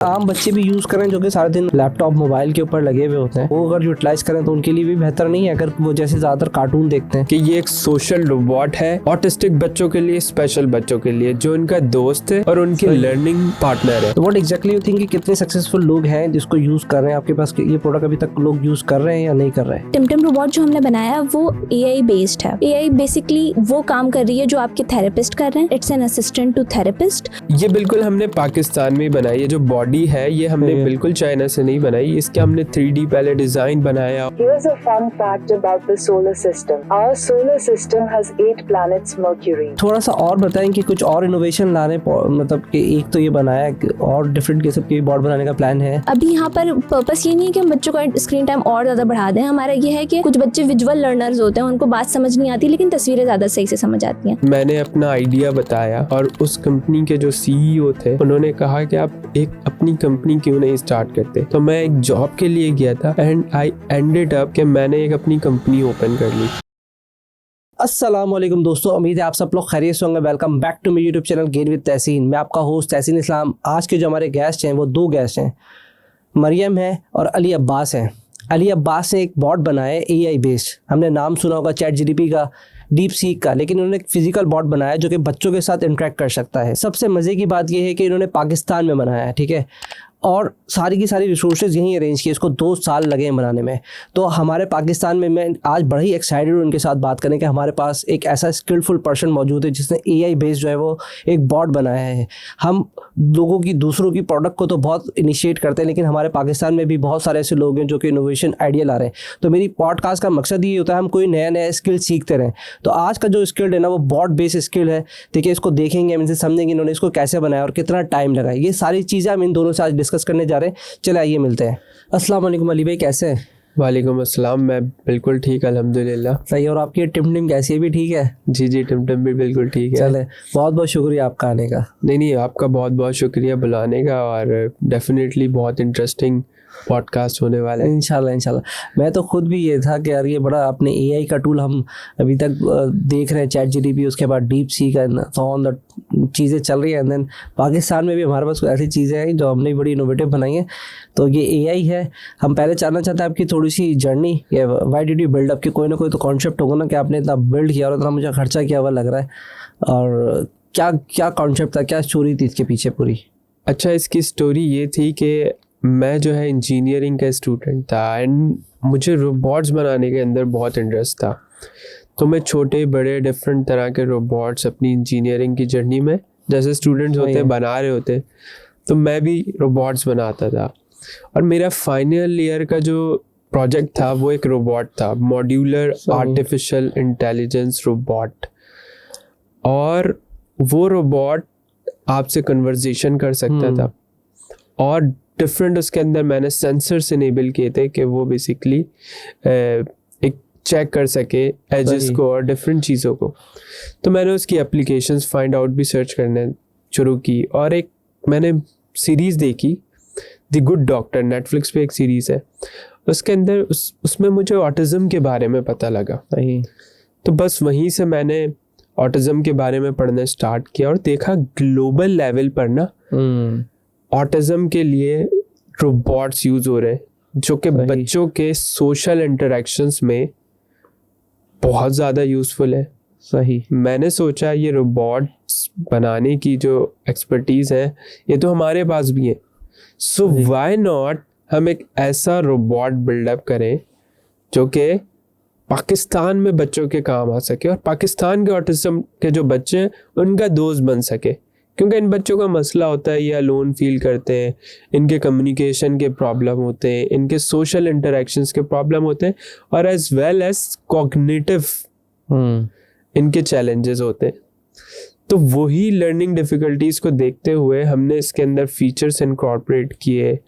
आम बच्चे भी यूज करें जो कि सारा दिन लैपटॉप मोबाइल के ऊपर लगे हुए होते हैं, वो अगर यूटिलाइज करें तो उनके लिए भी बेहतर नहीं है अगर वो जैसे ज्यादातर कार्टून देखते हैं। कि ये एक सोशल रोबोट है, ऑटिस्टिक बच्चों के लिए, स्पेशल बच्चों के लिए, जो उनका दोस्त है और उनकी लर्निंग पार्टनर है। तो व्हाट एग्जैक्टली यू थिंक कि कितने सक्सेसफुल लोग हैं जिसको यूज कर रहे हैं? आपके पास ये प्रोडक्ट अभी तक लोग यूज कर रहे हैं या नहीं कर रहे हैं? टिमटिम रोबोट जो हमने बनाया वो AI बेस्ड है। AI बेसिकली वो काम कर रही है जो आपके थेरेपिस्ट कर रहे हैं। It's an assistant to therapist. ये बिल्कुल हमने पाकिस्तान में बनाई है। जो बॉडी है ये हमने बिल्कुल चाइना से नहीं बनाई, इसके हमने 3D पहले डिजाइन बनाया। Here's a fun fact about the solar system. Our solar system has 8 planets Mercury. थोड़ा सा और बताएं कि कुछ और इनोवेशन लाने, मतलब कि एक तो ये बनाया और डिफरेंट किस्म के बोर्ड बनाने का प्लान है। अभी यहाँ पर पर्पस ये नहीं है कि हम बच्चों का स्क्रीन टाइम और ज्यादा बढ़ा दें। हमारा ये है कि कुछ बच्चे विजुअल लर्नर्स होते हैं, उनको बात समझ नहीं आती लेकिन तस्वीरें ज्यादा सही से समझ आती हैं। मैंने अपना आइडिया बताया और उस कंपनी के जो CEO थे उन्होंने कहा कि आप एक अपनी कंपनी क्यों नहीं स्टार्ट करते। तो मैं एक जॉब के लिए गया था एंड आई एंडेड अप कि मैंने एक अपनी कंपनी ओपन कर ली। अस्सलाम वालेकुम दोस्तों, उम्मीद है आप सब लोग खैरियत से होंगे। वेलकम बैक टू मेरे यूट्यूब चैनल गेन विद तहसीन। मैं आपका होस्ट तहसीन इस्लाम। आज के जो हमारे गेस्ट हैं वो दो गेस्ट हैं, मरियम है और अली अब्बास हैं। अली अब्बास ने एक बॉट बनाया है AI बेस्ड। हमने नाम सुना होगा ChatGPT का, डीप सीक का, लेकिन उन्होंने एक फिजिकल बॉट बनाया जो कि बच्चों के साथ इंटरेक्ट कर सकता है। सबसे मज़े की बात यह है कि इन्होंने पाकिस्तान में बनाया है, ठीक है, और सारी की सारी रिसोर्सेज यहीं अरेंज किए। इसको 2 साल लगे हैं बनाने में। तो हमारे पाकिस्तान में मैं आज बड़ा ही एक्साइटेड हूँ उनके साथ बात करने के। हमारे पास एक ऐसा स्किलफुल पर्सन मौजूद है जिसने AI बेस्ड जो है वो एक बॉट बनाया है। हम लोगों की, दूसरों की प्रोडक्ट को तो बहुत इनिशिएट करते हैं, लेकिन हमारे पाकिस्तान में भी बहुत सारे ऐसे लोग हैं जो कि इनोवेशन आइडिया ला रहे हैं। तो मेरी पॉडकास्ट का मकसद ये होता है हम कोई नया नया स्किल सीखते रहें। तो आज का जो स्किल है ना वो बॉट बेस्ड स्किल है। देखिए, इसको देखेंगे, हम इनसे समझेंगे इन्होंने इसको कैसे बनाया और कितना टाइम लगा। ये सारी चीज़ें हम इन दोनों से आज डिस्कस करने जा रहे हैं। चले आइए मिलते हैं। अस्सलाम वालेकुम अली भाई, कैसे हैं? वालेकुम अस्सलाम, मैं बिल्कुल ठीक, अल्हम्दुलिल्लाह। सही। और आपकी टिमटिम कैसी है? भी ठीक है? जी टिमटिम भी बिल्कुल ठीक है। चले, बहुत बहुत शुक्रिया आपका आने का। नहीं, आपका बहुत बहुत शुक्रिया बुलाने का, और डेफिनेटली बहुत इंटरेस्टिंग पॉडकास्ट होने वाला है इंशाल्लाह। मैं तो खुद भी ये था कि यार ये बड़ा अपने AI का टूल हम अभी तक देख रहे हैं, ChatGPT, उसके बाद डीप सीक का, सो ऑन द चीज़ें चल रही हैं। एंड देन पाकिस्तान में भी हमारे पास ऐसी चीज़ें हैं जो हमने बड़ी इनोवेटिव बनाई हैं। तो ये AI है। हम पहले जानना चाहते हैं आपकी थोड़ी सी journey, why did you build up, कि कोई ना कोई तो कॉन्सेप्ट होगा ना कि आपने इतना बिल्ड किया और इतना मुझे खर्चा किया हुआ लग रहा है, और क्या कॉन्सेप्ट था, क्या स्टोरी थी इसके पीछे पूरी? अच्छा, इसकी स्टोरी ये थी कि मैं जो है इंजीनियरिंग का स्टूडेंट था एंड मुझे रोबोट्स बनाने के अंदर बहुत इंटरेस्ट था। तो मैं छोटे बड़े डिफरेंट तरह के रोबोट्स अपनी इंजीनियरिंग की जर्नी में, जैसे स्टूडेंट्स होते बना रहे होते, तो मैं भी रोबोट्स बनाता था। और मेरा फाइनल ईयर का जो प्रोजेक्ट था वो एक रोबोट था, मॉड्यूलर आर्टिफिशियल इंटेलिजेंस रोबोट। और वो रोबोट आपसे कन्वर्सेशन कर सकता था और डिफरेंट उसके अंदर मैंने सेंसर्स इनेबल किए थे कि वो बेसिकली एक चेक कर सके एजेस को और डिफरेंट चीज़ों को। तो मैंने उसकी एप्लीकेशंस फाइंड आउट भी सर्च करने शुरू की, और एक मैंने सीरीज़ देखी, द गुड डॉक्टर, नेटफ्लिक्स पे एक सीरीज़ है। उसके अंदर उसमें मुझे ऑटिज़म के बारे में पता लगा। तो बस वहीं से मैंने ऑटिज़म के बारे में पढ़ना स्टार्ट किया और देखा ग्लोबल लेवल पर ना ऑटिज़म के लिए रोबोट्स यूज़ हो रहे हैं जो कि बच्चों के सोशल इंटरेक्शंस में बहुत ज़्यादा यूज़फुल है। सही। मैंने सोचा ये रोबोट्स बनाने की जो एक्सपर्टीज़ है ये तो हमारे पास भी है, सो व्हाई नॉट हम एक ऐसा रोबोट बिल्डअप करें जो कि पाकिस्तान में बच्चों के काम आ सके और पाकिस्तान के ऑटिज़म के जो बच्चे हैं उनका दोस्त बन सके। क्योंकि इन बच्चों का मसला होता है, ये अलोन फील करते हैं, इनके कम्युनिकेशन के प्रॉब्लम होते हैं, इनके सोशल इंटरेक्शंस के प्रॉब्लम होते हैं, और एज वेल एज कॉग्निटिव इनके चैलेंजेस होते हैं। तो वही लर्निंग डिफ़िकल्टीज़ को देखते हुए हमने इसके अंदर फीचर्स इनकॉर्पोरेट किए।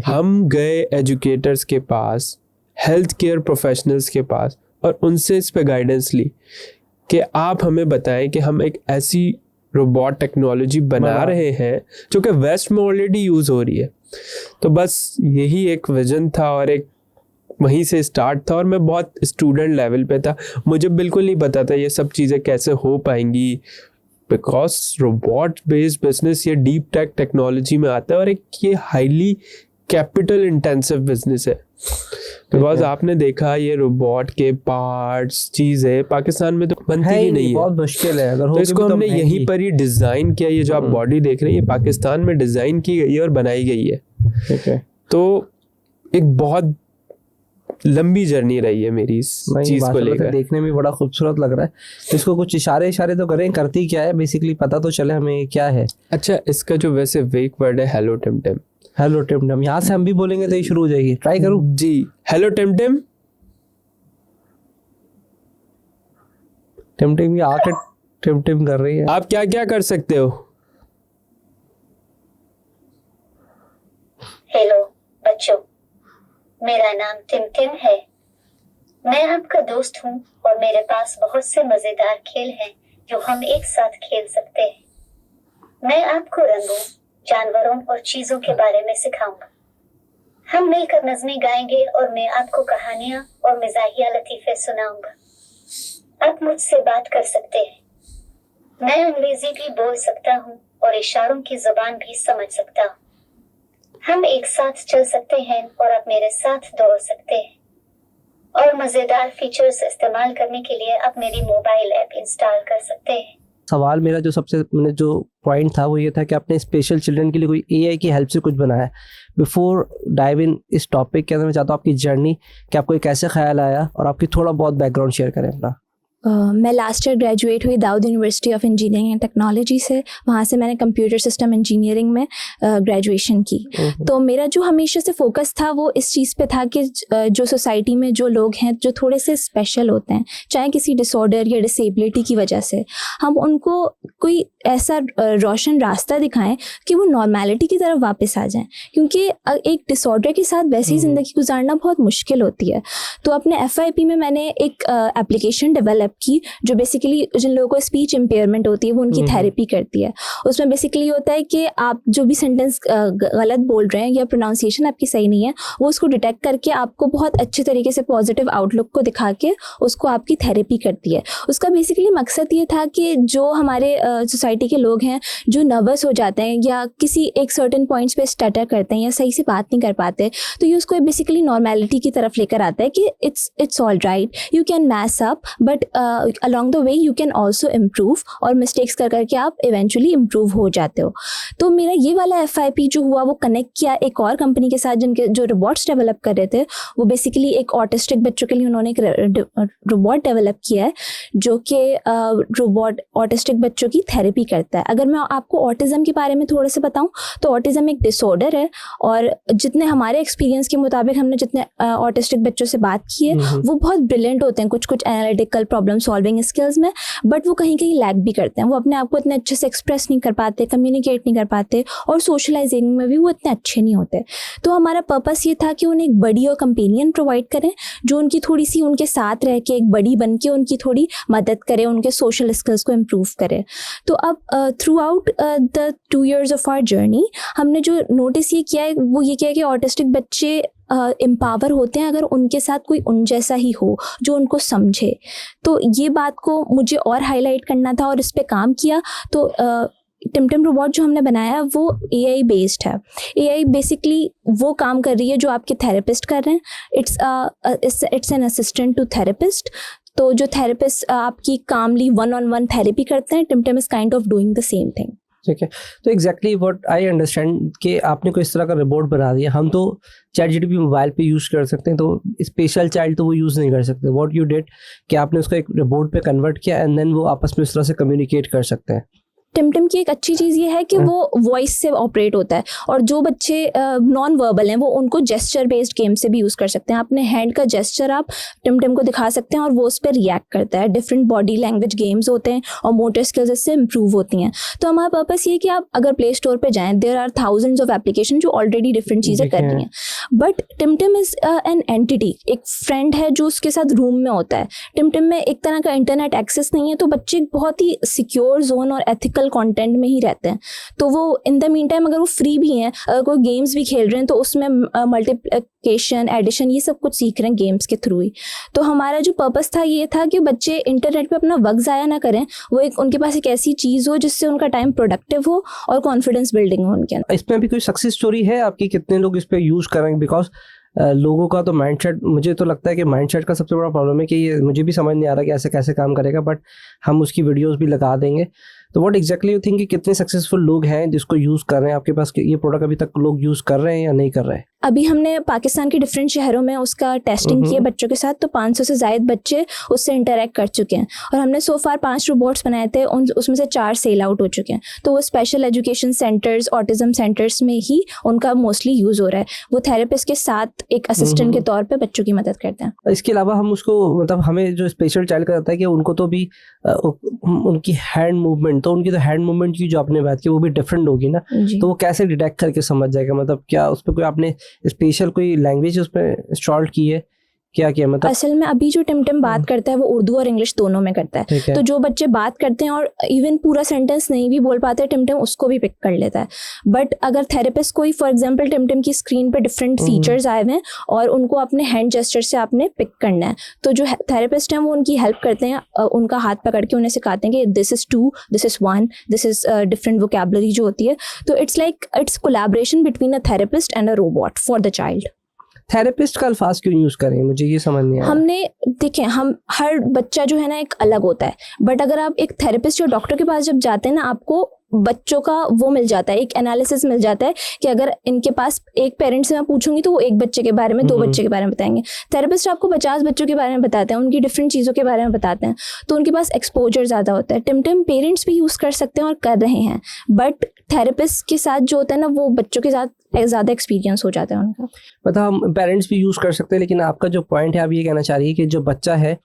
हम गए एजुकेटर्स के पास, हेल्थ केयर प्रोफेशनल्स के पास, और उनसे इस पे गाइडेंस ली कि आप हमें बताएं कि हम एक ऐसी रोबोट टेक्नोलॉजी बना रहे हैं जो कि वेस्ट में ऑलरेडी यूज़ हो रही है। तो बस यही एक विजन था और एक वहीं से स्टार्ट था। और मैं बहुत स्टूडेंट लेवल पे था, मुझे बिल्कुल नहीं पता था ये सब चीज़ें कैसे हो पाएंगी, बिकॉज रोबोट बेस्ड बिजनेस ये डीप टेक टेक्नोलॉजी में आता है और एक ये हाईली कैपिटल इंटेंसिव बिजनेस है। बिकॉज आपने देखा ये रोबोट के पार्ट्स चीज़ें पाकिस्तान में तो बनती है ही ही नहीं है। बहुत मुश्किल है, अगर तो होगी इसको तो हमने महंगी। यहीं पर ही डिज़ाइन किया। ये जो आप बॉडी देख रहे हैं ये पाकिस्तान में डिज़ाइन की गई है और बनाई गई है। ठीक है, तो एक बहुत लंबी जर्नी रही है मेरी इस चीज़ को माशाल्लाह लेकर। देखने में बड़ा खूबसूरत लग रहा है। इसको कुछ इशारे तो करें, करती क्या है बेसिकली, पता तो चले हमें क्या है। अच्छा, इसका जो वैसे वेक वर्ड है हेलो टिमटिम। हेलो टिमटिम, यहाँ से हम भी बोलेंगे तो ये शुरू हो जाएगी। ट्राई करूँ? जी, हेलो टिमटिम। टिमटिम ये आके टिमटिम कर रही है। आप क्या क्या कर सकते हो? हेलो बच्चों, मेरा नाम टिमटिम है। मैं आपका दोस्त हूँ और मेरे पास बहुत से मजेदार खेल हैं जो हम एक साथ खेल सकते हैं। मैं आपको रंगों, जानवरों और चीजों के बारे में सिखाऊंगा। हम मिलकर नज़में गाएंगे और मैं आपको कहानियाँ और मिजाहिया लतीफे सुनाऊंगा। आप मुझसे बात कर सकते हैं। मैं अंग्रेजी भी बोल सकता हूँ और इशारों की जुबान भी समझ सकता हूँ। हम एक साथ चल सकते हैं और आप मेरे साथ दौड़ सकते हैं। और मजेदार फीचर्स इस्तेमाल करने के लिए आप मेरी मोबाइल ऐप इंस्टॉल कर सकते हैं। सवाल मेरा जो सबसे मैंने जो पॉइंट था वो ये था कि आपने स्पेशल चिल्ड्रन के लिए कोई एआई की हेल्प से कुछ बनाया है। बिफोर डाइव इन इस टॉपिक के अंदर मैं चाहता हूँ आपकी जर्नी कि आपको कैसे ख्याल आया और आपकी थोड़ा बहुत बैकग्राउंड शेयर करें अपना। मैं लास्ट ईयर ग्रेजुएट हुई Dawood university of engineering and technology से। वहाँ से मैंने कंप्यूटर सिस्टम इंजीनियरिंग में ग्रेजुएशन की। तो मेरा जो हमेशा से फोकस था वो इस चीज़ पे था कि जो सोसाइटी में जो लोग हैं जो थोड़े से स्पेशल होते हैं, चाहे किसी डिसऑर्डर या डिसेबिलिटी की वजह से, हम उनको कोई ऐसा रोशन रास्ता दिखाएं कि वो नॉर्मेलिटी की तरफ वापस आ जाएं। क्योंकि एक डिसऑर्डर के साथ वैसी ज़िंदगी गुजारना बहुत मुश्किल होती है। तो अपने FYP में मैंने एक एप्लीकेशन डेवलप की जो बेसिकली जिन लोगों को स्पीच इम्पेयरमेंट होती है वो उनकी थेरेपी करती है। उसमें बेसिकली होता है कि आप जो भी सेंटेंस गलत बोल रहे हैं या प्रोनाउंसिएशन आपकी सही नहीं है, वो उसको डिटेक्ट करके आपको बहुत अच्छे तरीके से पॉजिटिव आउटलुक को दिखा के उसको आपकी थेरेपी करती है। उसका बेसिकली मकसद ये था कि जो हमारे सोसाइटी के लोग हैं जो नर्वस हो जाते हैं या किसी एक सर्टेन पॉइंट्स पे स्टटर करते हैं या सही से बात नहीं कर पाते, तो ये उसको बेसिकली नॉर्मेलिटी की तरफ लेकर आता है कि it's all right, you can mess up but along the way you can also improve, और मिस्टेक्स कर करके आप इवेंचुअली इम्प्रूव हो जाते हो। तो मेरा ये वाला FYP जो हुआ वो कनेक्ट किया एक और कंपनी के साथ जिनके जो रोबोट्स डेवलप कर रहे थे। वो बेसिकली एक ऑटिस्टिक बच्चों के लिए उन्होंने एक रोबोट डेवलप किया है जो कि रोबोट ऑटिस्टिक बच्चों की थेरेपी करता है। अगर मैं आपको ऑटिज़म के बारे में थोड़ा सा बताऊँ तो ऑटिज़म एक डिसऑर्डर है और जितने हमारे एक्सपीरियंस के मुताबिक हमने जितने ऑटिस्टिक बच्चों से बात की है वो बहुत ब्रिलियंट होते हैं कुछ एनालिटिकल प्रॉब्लम सॉल्विंग स्किल्स में, बट वो कहीं कहीं लैग भी करते हैं। वो अपने आप को इतने अच्छे से एक्सप्रेस नहीं कर पाते, कम्युनिकेट नहीं कर पाते और सोशलाइजिंग में भी वो इतने अच्छे नहीं होते। तो हमारा पर्पस ये था कि उन्हें एक बड़ी और कंपेनियन प्रोवाइड करें जो उनकी थोड़ी सी उनके साथ रह के एक बड़ी बन के उनकी थोड़ी मदद करे, उनके सोशल स्किल्स को इम्प्रूव करे। तो अब throughout the 2 years of our journey हमने जो नोटिस ये किया है वो ये किया है कि ऑटिस्टिक बच्चे एम्पावर होते हैं अगर उनके साथ कोई उन जैसा ही हो जो उनको समझे। तो ये बात को मुझे और हाईलाइट करना था और इस पे काम किया। तो टिमटिम रोबोट जो हमने बनाया वो AI बेस्ड है। AI बेसिकली वो काम कर रही है जो आपके थेरेपिस्ट कर रहे हैं। It's an assistant to therapist. तो जो थेरेपिस्ट आपकी कामली 1-on-1 थेरेपी करते हैं, TimTim is kind of doing the same thing. ठीक है, तो एग्जैक्टली व्हाट आई अंडरस्टैंड कि आपने कोई इस तरह का रोबोट बना दिया। हम तो ChatGPT मोबाइल पे यूज़ कर सकते हैं, तो स्पेशल चाइल्ड तो वो यूज़ नहीं कर सकते। व्हाट यू डिड कि आपने उसको एक रोबोट पे कन्वर्ट किया एंड देन वो आपस में इस तरह से कम्युनिकेट कर सकते हैं। टिमटिम की एक अच्छी चीज़ ये है कि वो वॉइस से ऑपरेट होता है और जो बच्चे नॉन वर्बल हैं वो उनको जेस्चर बेस्ड गेम से भी यूज़ कर सकते हैं। अपने हैंड का जेस्चर आप टिमटिम को दिखा सकते हैं और वो उस पर रिएक्ट करता है। डिफरेंट बॉडी लैंग्वेज गेम्स होते हैं और मोटर स्किल्स इससे इम्प्रूव होती हैं। तो हमारा पर्पस ये है कि आप अगर प्ले स्टोर पर जाएँ, there are thousands of application जो ऑलरेडी डिफरेंट चीज़ें कर रही हैं। But TimTim is an entity, एक फ्रेंड है जो उसके साथ रूम में होता है। टिमटिम में एक तरह का इंटरनेट एक्सेस नहीं है, तो बच्चे बहुत ही सिक्योर जोन और एथिकल कंटेंट में ही रहते हैं। तो वो इन द मीन टाइम अगर वो फ्री भी हैं, अगर कोई गेम्स भी खेल रहे हैं तो उसमें मल्टीप्लिकेशन, एडिशन, ये सब कुछ सीख रहे हैं गेम्स के थ्रू ही। तो हमारा जो पर्पस था ये था कि बच्चे इंटरनेट पे अपना वक्त ज़ाया ना करें, वो उनके पास एक ऐसी चीज़ हो जिससे उनका टाइम प्रोडक्टिव हो और कॉन्फिडेंस बिल्डिंग हो उनके अंदर। इसमें भी कोई सक्सेस स्टोरी है आपकी, कितने लोग इस पे यूज करेंगे? बिकॉज लोगों का तो माइंडसेट, मुझे तो लगता है कि माइंडसेट का सबसे बड़ा प्रॉब्लम है कि ये मुझे भी समझ नहीं आ रहा कि ऐसे कैसे काम करेगा, बट हम उसकी वीडियोस भी लगा देंगे। तो व्हाट एग्जैक्टली यू थिंक कि कितने सक्सेसफुल लोग हैं जिसको यूज़ कर रहे हैं आपके पास, कि ये प्रोडक्ट अभी तक लोग यूज़ कर रहे हैं या नहीं कर रहे हैं? अभी हमने पाकिस्तान के डिफरेंट शहरों में उसका टेस्टिंग किया बच्चों के साथ, तो 500 से ज़ायद बच्चे उससे इंटरेक्ट कर चुके हैं। और हमने सो फार 5 रोबोट्स बनाए थे, उसमें से 4 सेल आउट हो चुके हैं। तो वो special education centres, autism centres में ही उनका मोस्टली यूज़ हो रहा है। वो थेरेपिस्ट के साथ एक असिस्टेंट के तौर पे बच्चों की मदद करते हैं। इसके अलावा हम उसको, मतलब हमें जो स्पेशल चाइल्ड का रहता है कि उनको तो भी उनकी हैंड मूवमेंट, तो उनकी तो हैंड मूवमेंट की जो आपने बात की वो भी डिफरेंट होगी ना, तो वो कैसे डिटेक्ट करके समझ जाएगा? मतलब क्या उस पर कोई आपने स्पेशल कोई लैंग्वेज उस पर इंस्टॉल की है, क्या किया? मतलब असल में अभी जो टिमटिम बात करता है वो उर्दू और इंग्लिश दोनों में करता है। तो जो बच्चे बात करते हैं और इवन पूरा सेंटेंस नहीं भी बोल पाते, टिमटिम उसको भी पिक कर लेता है। बट अगर थेरेपिस्ट कोई, फॉर एग्जांपल टिमटिम की स्क्रीन पे डिफरेंट फीचर्स आए हुए हैं और उनको अपने हैंड जेस्चर से आपने पिक करना है, तो जो थेरेपिस्ट हैं वो उनकी हेल्प करते हैं, उनका हाथ पकड़ के उन्हें सिखाते हैं कि this is 2, this is 1, this is different vocabulary जो होती है। तो it's collaboration between a therapist and a robot for the child. Therapist का अल्फाज क्यों यूज करें, मुझे ये समझ नहीं आया। हमने देखें, हम हर बच्चा जो है ना एक अलग होता है, बट अगर आप एक थेरेपिस्ट या डॉक्टर के पास जब जाते हैं ना, आपको बच्चों का वो मिल जाता है, एक एनालिसिस मिल जाता है कि अगर इनके पास एक पेरेंट से मैं पूछूंगी तो वो एक बच्चे के बारे में, 2 बच्चे के बारे में बताएंगे। थेरेपिस्ट आपको 50 बच्चों के बारे में बताते हैं, उनकी डिफरेंट चीज़ों के बारे में बताते हैं, तो उनके पास एक्सपोजर ज़्यादा होता है। टिमटिम पेरेंट्स भी यूज़ कर सकते हैं और कर रहे हैं, बट थेरेपिस्ट के साथ जो होता है ना, वो बच्चों के साथ ज़्यादा एक्सपीरियंस हो जाता है उनका। मतलब हम पेरेंट्स भी यूज़ कर सकते हैं, लेकिन आपका जो पॉइंट है आप ये कहना चाह रही है कि जो बच्चा है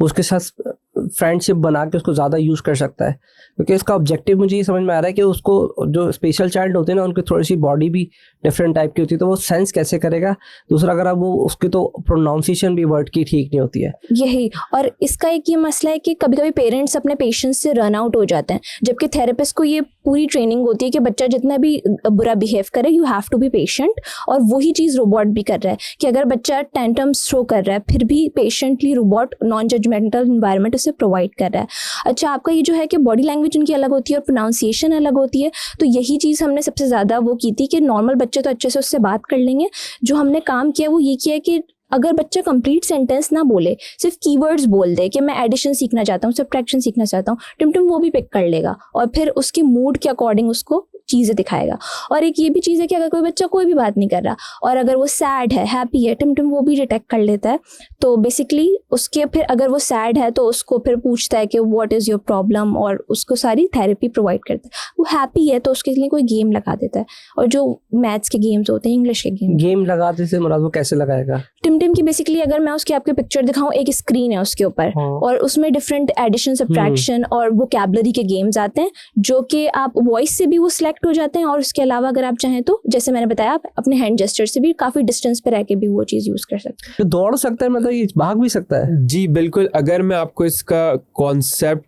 उसके साथ फ्रेंडशिप बना के उसको ज़्यादा यूज़ कर सकता है, क्योंकि इसका ऑब्जेक्टिव मुझे ये समझ में आ रहा है कि उसको, जो स्पेशल चाइल्ड होते हैं ना, उनकी थोड़ी सी बॉडी भी डिफरेंट टाइप की होती है, तो वो सेंस कैसे करेगा? दूसरा, अगर आप वो उसकी तो प्रोनाउंसिएशन भी वर्ड की ठीक नहीं होती है। यही, और इसका एक ये मसला है कि कभी कभी पेरेंट्स अपने पेशेंस से रन आउट हो जाते हैं, जबकि थेरेपिस्ट को ये पूरी ट्रेनिंग होती है कि बच्चा जितना भी बुरा बिहेव करे, you have to be patient. और वही चीज़ रोबोट भी कर रहा है कि अगर बच्चा टेंट्रम्स थ्रो कर रहा है, फिर भी patiently robot non judgmental environment उसे प्रोवाइड कर रहा है। अच्छा, आपका ये जो है कि बॉडी लैंग्वेज उनकी अलग होती है और प्रोनाउंसिएशन अलग होती है, तो यही चीज़ हमने सबसे ज़्यादा वो की थी कि नॉर्मल बच्चे तो अच्छे से उससे बात कर लेंगे। जो हमने काम किया वो ये किया कि अगर बच्चा कंप्लीट सेंटेंस ना बोले, सिर्फ कीवर्ड्स बोल दे कि मैं एडिशन सीखना चाहता हूँ, सब्ट्रैक्शन सीखना चाहता हूँ, टिमटिम वो भी पिक कर लेगा और फिर उसके मूड के अकॉर्डिंग उसको चीज़ें दिखाएगा। और एक ये भी चीज़ है कि अगर कोई बच्चा कोई भी बात नहीं कर रहा और अगर वो सैड है, हैप्पी है, टिमटिम वो भी डिटेक्ट कर लेता है। तो बेसिकली उसके फिर अगर वो सैड है तो उसको फिर पूछता है कि व्हाट इज़ योर प्रॉब्लम, और उसको सारी थेरेपी प्रोवाइड करता है। वो हैप्पी है तो उसके लिए कोई गेम लगा देता है, और जो मैथ्स के गेम्स होते हैं, इंग्लिश के गेम लगाते से मुराद वो कैसे लगाएगा? टिमटिम की बेसिकली अगर मैं उसकी आपके पिक्चर दिखाऊं, एक स्क्रीन है उसके ऊपर और उसमें डिफरेंट एडिशन, सब्ट्रैक्शन और वोकैबुलरी के गेम्स आते हैं, जो कि आप वॉइस से भी वो सिलेक्ट हो जाते हैं। और उसके अलावा अगर आप चाहें तो, जैसे मैंने बताया, आप अपने हैंड जेस्चर से भी काफ़ी डिस्टेंस पे रह के भी वो चीज़ यूज़ कर सकते हैं। तो दौड़ सकता है, मतलब ये भाग भी सकता है? जी बिल्कुल। अगर मैं आपको इसका कॉन्सेप्ट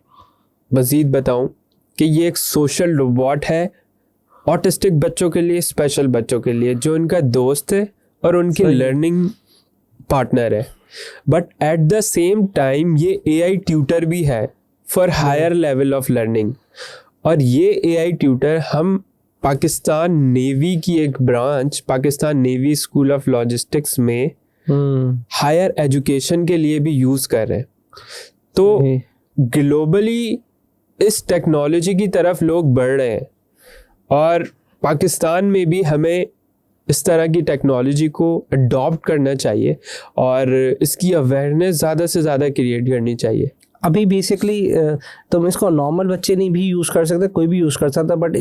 मज़ीद बताऊं कि ये एक सोशल रोबोट है, ऑटिस्टिक बच्चों के लिए, स्पेशल बच्चों के लिए, जो उनका दोस्त है और उनकी लर्निंग पार्टनर है। But at the same time ये AI ट्यूटर भी है for higher level of learning. और ये AI ट्यूटर हम पाकिस्तान नेवी की एक ब्रांच, Pakistan navy school of logistics में हायर एजुकेशन के लिए भी यूज़ कर रहे हैं। तो ग्लोबली इस टेक्नोलॉजी की तरफ लोग बढ़ रहे हैं, और पाकिस्तान में भी हमें इस तरह की टेक्नोलॉजी को अडॉप्ट करना चाहिए और इसकी अवेयरनेस ज़्यादा से ज़्यादा क्रिएट करनी चाहिए। अभी बेसिकली तुम इसको नॉर्मल बच्चे नहीं भी यूज़ कर सकते, कोई भी यूज़ कर सकता, बट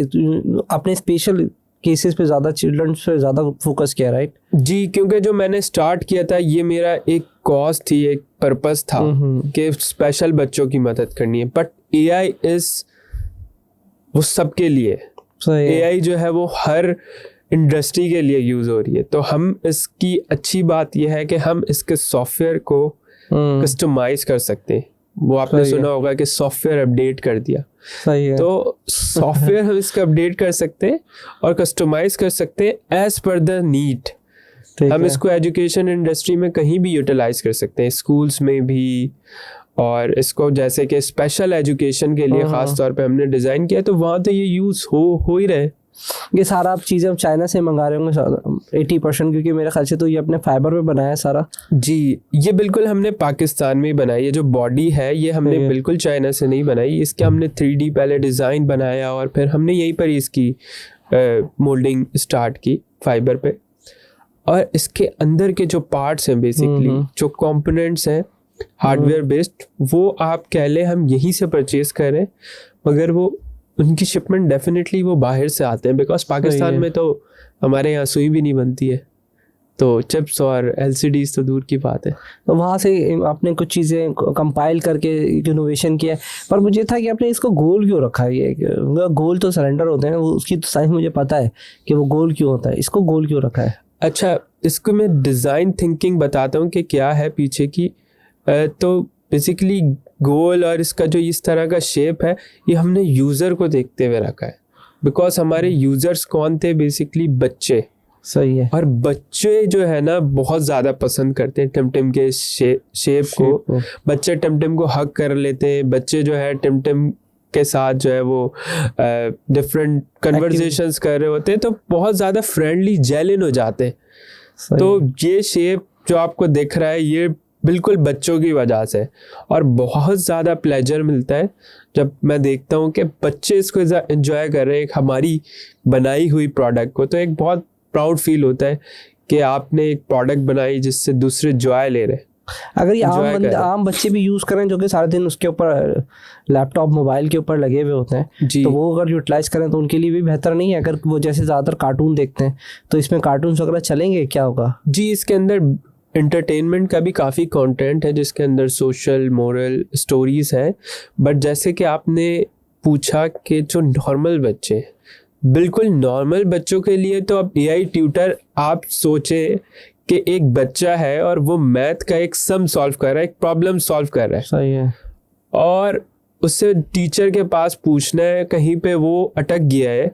अपने स्पेशल केसेस पे ज़्यादा, चिल्ड्रन पे ज़्यादा फोकस किया, राइट? जी, क्योंकि जो मैंने स्टार्ट किया था ये मेरा एक कॉज थी, एक पर्पस था कि स्पेशल बच्चों की मदद करनी है। बट AI वो सबके लिए, AI जो है वो हर इंडस्ट्री के लिए यूज़ हो रही है। तो हम इसकी अच्छी बात यह है कि हम इसके सॉफ्टवेयर को कस्टमाइज कर सकते हैं। वो आपने सही है। सुना होगा कि सॉफ्टवेयर अपडेट कर दिया, सही है। तो सॉफ्टवेयर हम इसका अपडेट कर सकते हैं और कस्टमाइज कर सकते हैं एज पर द नीड। ठीक हम है। इसको एजुकेशन इंडस्ट्री में कहीं भी यूटिलाइज कर सकते हैं, स्कूल्स में भी, और इसको जैसे कि स्पेशल एजुकेशन के लिए ख़ास तौर पे हमने डिज़ाइन किया, तो वहाँ तो ये यूज़ हो ही रहे। ये सारा आप चीज़ें आप चाइना से मंगा रहे होंगे 80%, क्योंकि मेरे ख्याल से तो ये अपने फाइबर पे बनाया है सारा। जी, ये बिल्कुल हमने पाकिस्तान में ही बनाई है। जो बॉडी है ये हमने सही है। बिल्कुल चाइना से नहीं बनाई, इसके हमने 3D पहले डिज़ाइन बनाया और फिर हमने यहीं पर ही इसकी मोल्डिंग स्टार्ट की फाइबर पे। और इसके अंदर के जो पार्ट्स हैं बेसिकली, जो कंपोनेंट्स हैं हार्डवेयर बेस्ड, वो आप कह लें हम यहीं से परचेज कर रहे हैं, मगर वो उनकी शिपमेंट डेफिनेटली वो बाहर से आते हैं, बिकॉज पाकिस्तान है। में तो हमारे यहाँ सुई भी नहीं बनती है, तो चिप्स और LCDs तो दूर की बात है। तो वहाँ से आपने कुछ चीज़ें कंपाइल करके इनोवेशन किया है। पर मुझे था कि आपने इसको गोल क्यों रखा है? ये गोल तो सिलेंडर होते हैं, उसकी तो साइंस मुझे पता है कि वो गोल क्यों होता है, इसको गोल क्यों रखा है? अच्छा, इसको मैं डिज़ाइन थिंकिंग बताता हूँ कि क्या है पीछे की। तो बेसिकली गोल और इसका जो इस तरह का शेप है, ये हमने यूज़र को देखते हुए रखा है, बिकॉज हमारे यूज़र्स कौन थे? बेसिकली बच्चे। सही है। और बच्चे जो है ना बहुत ज़्यादा पसंद करते हैं टिमटिम के शेप को। बच्चे टिमटिम को हग कर लेते हैं, बच्चे जो है टिमटिम के साथ जो है वो डिफरेंट कन्वर्सेशंस कर रहे होते हैं, तो बहुत ज़्यादा फ्रेंडली जेलिन हो जाते हैं। सही तो है। ये शेप जो आपको दिख रहा है ये बिल्कुल बच्चों की वजह से, और बहुत ज़्यादा प्लेजर मिलता है जब मैं देखता हूँ कि बच्चे इसको एंजॉय कर रहे हैं, एक हमारी बनाई हुई प्रोडक्ट को। तो एक बहुत प्राउड फील होता है कि आपने एक प्रोडक्ट बनाई जिससे दूसरे जॉय ले रहे हैं। अगर ये enjoy कर रहे हैं। आम बच्चे भी यूज़ करें जो कि सारा दिन उसके ऊपर लैपटॉप मोबाइल के ऊपर लगे हुए होते हैं, जी। तो वो अगर यूटिलाइज करें तो उनके लिए भी बेहतर नहीं है? अगर वो जैसे ज़्यादातर कार्टून देखते हैं तो इसमें कार्टून्स वगैरह चलेंगे, क्या होगा? जी, इसके अंदर एंटरटेनमेंट का भी काफ़ी कंटेंट है, जिसके अंदर सोशल मोरल स्टोरीज़ हैं। बट जैसे कि आपने पूछा कि जो नॉर्मल बच्चे हैं, बिल्कुल नॉर्मल बच्चों के लिए तो अब AI ट्यूटर, आप सोचें कि एक बच्चा है और वो मैथ का एक सम सॉल्व कर रहा है, एक प्रॉब्लम सॉल्व कर रहा है, सही है। और उससे टीचर के पास पूछना है, कहीं पे वो अटक गया है,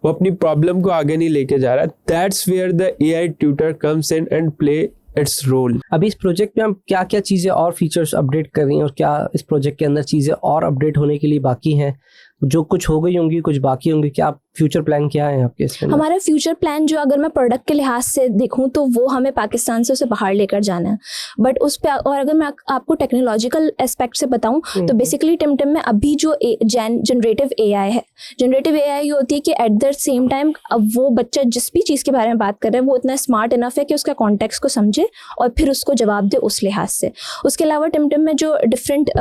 वो अपनी प्रॉब्लम को आगे नहीं लेके जा रहा। That's where the AI tutor comes in and play its role. अभी इस प्रोजेक्ट में हम क्या क्या चीज़ें और फीचर्स अपडेट कर रही हैं, और क्या इस प्रोजेक्ट के अंदर चीज़ें और अपडेट होने के लिए बाकी हैं? जो कुछ हो गई होंगी, कुछ बाकी होंगी, क्या फ्यूचर प्लान क्या है आपके इसके अंदर? हमारा फ्यूचर प्लान जो अगर मैं प्रोडक्ट के लिहाज से देखूं तो वो हमें पाकिस्तान से उसे बाहर लेकर जाना है। बट उस पे, और अगर मैं आपको टेक्नोलॉजिकल एस्पेक्ट से बताऊं तो बेसिकली टिमटिम में अभी जो जनरेटिव AI है, जनरेटिव AI ये होती है कि एट द सेम टाइम अब वो बच्चा जिस भी चीज़ के बारे में बात कर रहा है वो इतना स्मार्ट इनफ है कि उसका कॉन्टेक्स्ट को समझे और फिर उसको जवाब दे उस लिहाज से। उसके अलावा टिमटिम में जो डिफरेंट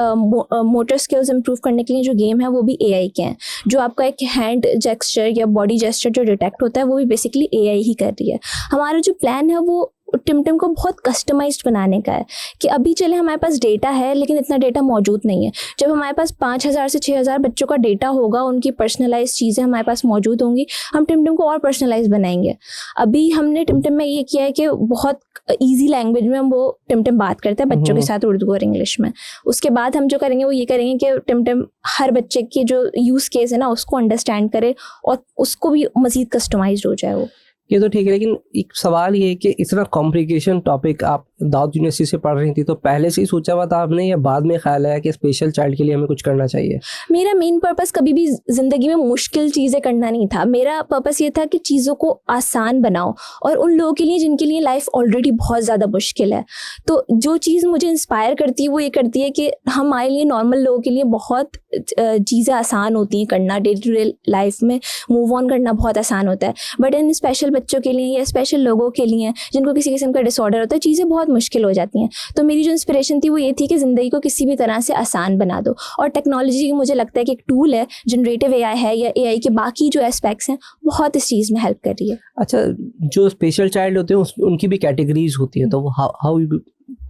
मोटर स्किल्स इंप्रूव करने के लिए जो गेम है वो भी AI के हैं। जो आपका एक हैंड जेस्चर या बॉडी जेस्चर जो डिटेक्ट होता है वो भी बेसिकली AI ही कर रही है। हमारा जो प्लान है वो टिमटिम को बहुत कस्टमाइज्ड बनाने का है कि अभी चले हमारे पास डेटा है लेकिन इतना डेटा मौजूद नहीं है। जब हमारे पास 5000 से 6000 बच्चों का डेटा होगा, उनकी पर्सनलाइज चीज़ें हमारे पास मौजूद होंगी, हम टिमटिम को और पर्सनलाइज बनाएंगे। अभी हमने टिमटिम में ये किया है कि बहुत ईजी लैंग्वेज में हम वो टिमटिम बात करते हैं बच्चों के साथ, उर्दू और इंग्लिश में। उसके बाद हम जो करेंगे वो ये करेंगे कि टिमटिम हर बच्चे की जो यूज़ केस है ना उसको अंडरस्टैंड करे और उसको भी मज़ीद कस्टमाइज्ड हो जाए वो। ये तो ठीक है, लेकिन एक सवाल ये है कि इतना कॉम्प्लिकेशन टॉपिक आप दाऊद यूनिवर्सिटी से पढ़ रही थी, तो पहले से ही सोचा हुआ था आपने या बाद में ख्याल आया कि स्पेशल चाइल्ड के लिए हमें कुछ करना चाहिए? मेरा मेन पर्पस कभी भी ज़िंदगी में मुश्किल चीज़ें करना नहीं था। मेरा पर्पस ये था कि चीज़ों को आसान बनाओ, और उन लोगों के लिए जिनके लिए लाइफ ऑलरेडी बहुत ज़्यादा मुश्किल है। तो जो चीज़ मुझे इंस्पायर करती है वो ये करती है कि हमारे लिए नॉर्मल लोगों के लिए बहुत चीज़ें आसान होती हैं करना, डे टू डे लाइफ में मूव ऑन करना बहुत आसान होता है। बट इन स्पेशल बच्चों के लिए या स्पेशल लोगों के लिए जिनको किसी किस्म का डिसऑर्डर होता है, चीज़ें बहुत मुश्किल हो जाती हैं। तो मेरी जो इंस्पिरेशन थी वो ये थी कि ज़िंदगी को किसी भी तरह से आसान बना दो, और टेक्नोलॉजी मुझे लगता है कि एक टूल है, जनरेटिव AI है या AI के बाकी जो एस्पेक्ट्स हैं बहुत इस चीज़ में हेल्प कर रही है। अच्छा, जो स्पेशल चाइल्ड होते हैं उनकी भी कैटेगरीज होती है, तो हाउ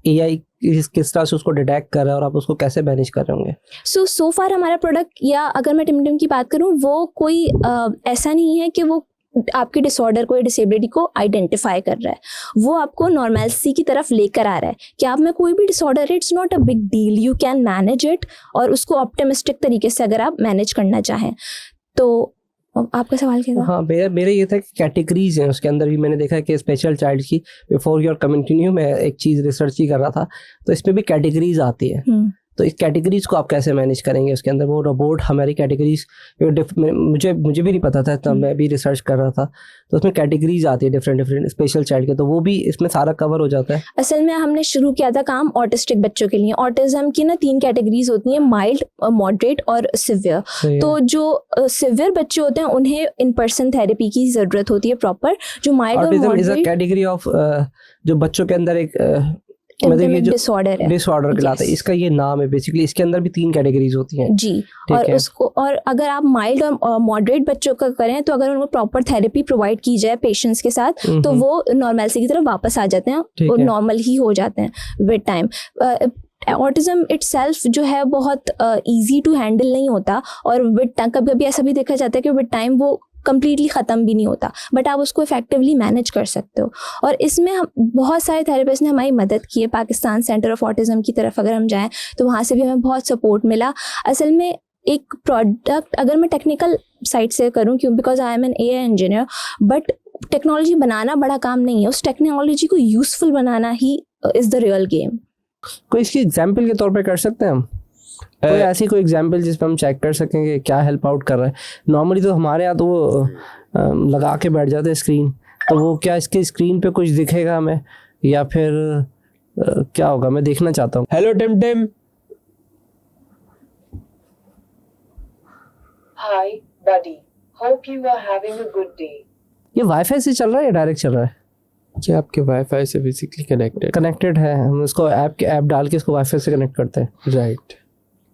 AI किस तरह से उसको डिटेक्ट कर रहा है और आप उसको कैसे मैनेज कर रहे होंगे? सो फार हमारा प्रोडक्ट, या अगर मैं टिमटिम की बात करूँ, वो कोई ऐसा नहीं है कि वो आपके डिसऑर्डर को या डिसेबिलिटी को आइडेंटिफाई कर रहा है, वो आपको नॉर्मैलिटी की तरफ लेकर आ रहा है कि आप में कोई भी डिसऑर्डर है, it's not a big deal, you can manage it, और उसको ऑप्टिमिस्टिक तरीके से अगर आप मैनेज करना चाहें तो। आपका सवाल क्या था? हाँ, मेरा ये था कि कैटेगरीज हैं उसके अंदर भी। मैंने देखा कि स्पेशल चाइल्ड की, बिफोर योर कंटिन्यू, मैं एक चीज़ रिसर्च ही कर रहा था, तो इसमें भी कैटेगरीज आती है। तो इस कैटेगरीज को आप कैसे मैनेज करेंगे उसके अंदर? वो रोबोट हमारी कैटेगरीज, मुझे भी नहीं पता था, तब मैं भी रिसर्च कर रहा था, तो उसमें कैटेगरीज आती है डिफरेंट स्पेशल चाइल्ड के, तो वो भी इसमें सारा कवर हो जाता है। असल में हमने शुरू किया था काम ऑटिस्टिक बच्चों के लिए। ऑटिज्म की ना 3 कैटेगरीज होती हैं, माइल्ड, मॉडरेट और सिवियर। तो जो सिवियर बच्चे होते हैं उन्हें इन पर्सन थेरेपी की जरूरत होती है प्रॉपर। जो माइल्ड और मॉडरेट कैटेगरी ऑफ जो बच्चों के अंदर एक डिसऑर्डर है, डिसऑर्डर कहलाता है, इसका ये नाम है बेसिकली। इसके अंदर भी 3 कैटेगरीज होती हैं जी। और उसको, और अगर आप माइल्ड और मॉडरेट बच्चों का करें तो अगर उनको प्रॉपर थेरेपी प्रोवाइड की जाए पेशेंट्स के साथ तो वो नॉर्मैलिटी की तरफ वापस आ जाते हैं और नॉर्मल ही हो जाते हैं विद टाइम। ऑटिज्म इटसेल्फ जो है बहुत इजी टू हैंडल नहीं होता, और विद टाइम कभी कभी ऐसा भी देखा जाता है कि विद टाइम वो कंप्लीटली ख़त्म भी नहीं होता, बट आप उसको इफेक्टिवली मैनेज कर सकते हो। और इसमें हम बहुत सारे थेरेपिस्ट ने हमारी मदद की है। पाकिस्तान सेंटर ऑफ ऑटिज्म की तरफ अगर हम जाएं तो वहाँ से भी हमें बहुत सपोर्ट मिला। असल में एक प्रोडक्ट, अगर मैं टेक्निकल साइड से करूँ, क्यों, because I am an AI engineer, but technology बनाना बड़ा काम नहीं है, उस टेक्नोलॉजी को यूजफुल बनाना ही इज़ द रियल गेम। कोई इसकी एग्जाम्पल के तौर पे कर सकते हैं हम? कोई ऐसी कोई एग्जाम्पल जिस पर हम चेक कर सकें कि क्या हेल्प आउट कर रहा है? नॉर्मली तो हमारे यहाँ तो वो लगा के बैठ जाते हैं स्क्रीन, तो वो क्या इसके स्क्रीन पे कुछ दिखेगा हमें, या फिर क्या होगा? मैं देखना चाहता हूँ। Hello Tim. Hi, buddy. Hope you are having a good day. ये वाईफाई से चल रहा है या डायरेक्ट चल रहा है? ये आपके वाईफाई से बेसिकली कनेक्टेड है। हम उसको ऐप डाल के इसको वाईफाई से कनेक्ट करते हैं, राइट।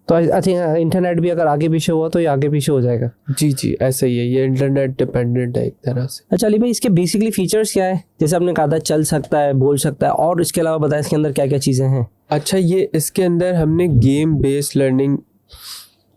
तो आई थिंक इंटरनेट भी अगर आगे पीछे हुआ तो ये आगे पीछे हो जाएगा। जी ऐसा ही है, ये इंटरनेट डिपेंडेंट है एक तरह से। अच्छा अली भाई, इसके बेसिकली फीचर्स क्या है? जैसे आपने कहा था चल सकता है, बोल सकता है, और इसके अलावा बताएं इसके अंदर क्या क्या चीज़ें हैं? अच्छा, ये इसके अंदर हमने गेम बेस्ड लर्निंग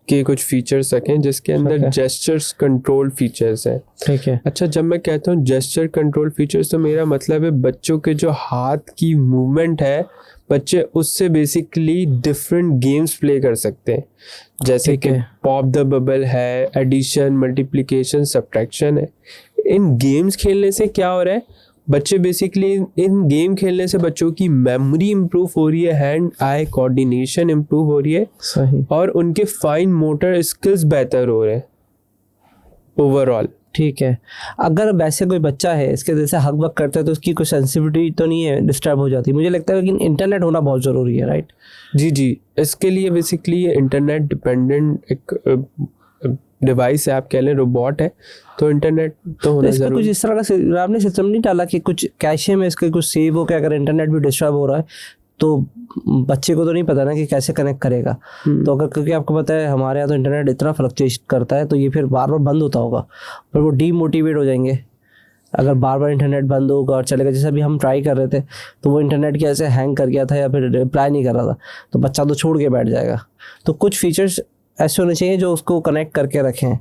के कुछ फीचर्स रखे हैं, जिसके अंदर जेस्चर्स कंट्रोल फीचर्स हैं। ठीक है। अच्छा, जब मैं कहता हूँ जेस्चर कंट्रोल फीचर्स तो मेरा मतलब है बच्चों के जो हाथ की मूवमेंट है, बच्चे उससे बेसिकली डिफरेंट गेम्स प्ले कर सकते हैं, जैसे कि पॉप द बबल है, एडिशन, मल्टीप्लिकेशन, सब्ट्रैक्शन है। इन गेम्स खेलने से क्या हो रहा है, बच्चे बेसिकली इन गेम खेलने से बच्चों की मेमोरी इम्प्रूव हो रही है, हैंड आई कोऑर्डिनेशन इम्प्रूव हो रही है, सही, और उनके फाइन मोटर स्किल्स बेहतर हो रहे हैं ओवरऑल। ठीक है। अगर वैसे कोई बच्चा है इसके जैसे हक बक करता है तो उसकी कोई सेंसिटिविटी तो नहीं है, डिस्टर्ब हो जाती? मुझे लगता है कि इंटरनेट होना बहुत ज़रूरी है, राइट? जी, इसके लिए बेसिकली इंटरनेट डिपेंडेंट एक डिवाइस है, आप कह लें रोबोट है, तो इंटरनेट तो होना जरूरी। कुछ इस तरह का आपने सिस्टम नहीं डाला कि कुछ कैशे में इसके कुछ सेव हो के अगर इंटरनेट भी डिस्टर्ब हो रहा है तो बच्चे को तो नहीं पता ना कि कैसे कनेक्ट करेगा। तो अगर, क्योंकि आपको पता है हमारे यहाँ तो इंटरनेट इतना फ्लक्चुएट करता है, तो ये फिर बार बार बंद होता होगा, पर वो डीमोटिवेट हो जाएंगे अगर बार बार इंटरनेट बंद होगा और चलेगा। जैसे अभी हम ट्राई कर रहे थे तो वो इंटरनेट की ऐसे हैंग कर गया था या फिर रिप्लाई नहीं कर रहा था, तो बच्चा तो छोड़ के बैठ जाएगा। तो कुछ फीचर्स ऐसे होने चाहिए जो उसको कनेक्ट करके रखें।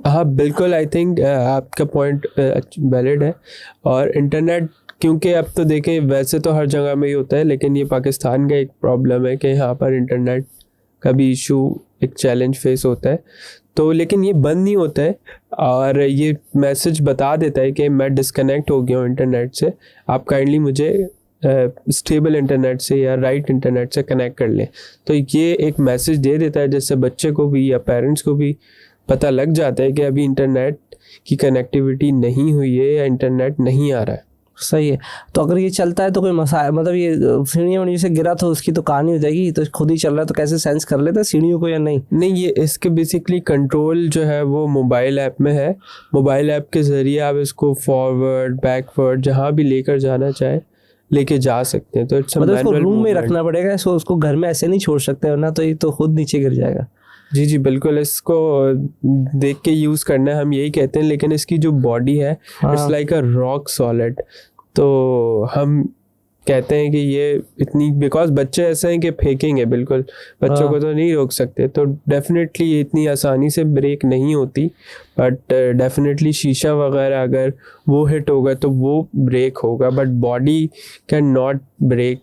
हाँ बिल्कुल, आई थिंक आपका पॉइंट वैलिड है। और इंटरनेट, क्योंकि अब तो देखें वैसे तो हर जगह में ही होता है, लेकिन ये पाकिस्तान का एक प्रॉब्लम है कि यहाँ पर इंटरनेट का भी इशू, एक चैलेंज फेस होता है। तो लेकिन ये बंद नहीं होता है और ये मैसेज बता देता है कि मैं डिस्कनेक्ट हो गया हूँ इंटरनेट से, आप काइंडली मुझे स्टेबल इंटरनेट से या राइट इंटरनेट से कनेक्ट कर लें। तो ये एक मैसेज दे देता है, जिससे बच्चे को भी या पेरेंट्स को भी पता लग जाता है कि अभी इंटरनेट की कनेक्टिविटी नहीं हुई है या इंटरनेट नहीं आ रहा है। सही है। तो अगर ये चलता है तो कोई मसाला, मतलब ये सीढ़ियों वहीं से गिरा तो उसकी तो कहानी हो जाएगी, तो खुद ही चल रहा है तो कैसे सेंस कर लेता है सीढ़ियों को या नहीं? नहीं, ये इसके बेसिकली कंट्रोल जो है वो मोबाइल ऐप में है। मोबाइल ऐप के ज़रिए आप इसको फॉरवर्ड बैकवर्ड जहाँ भी लेकर जाना चाहे लेके जा सकते हैं। तो मतलब इसको रूम में रखना पड़ेगा, इसको उसको घर में ऐसे नहीं छोड़ सकते, वरना तो ये तो खुद नीचे गिर जाएगा। जी बिल्कुल, इसको देख के यूज़ करना है, हम यही कहते हैं। लेकिन इसकी जो बॉडी है it's like a rock solid, तो हम कहते हैं कि ये इतनी, बिकॉज बच्चे ऐसे हैं कि फेंकेंगे बिल्कुल, बच्चों को तो नहीं रोक सकते, तो डेफिनेटली ये इतनी आसानी से ब्रेक नहीं होती, बट डेफिनेटली शीशा वगैरह अगर वो हिट होगा तो वो ब्रेक होगा, but body can not break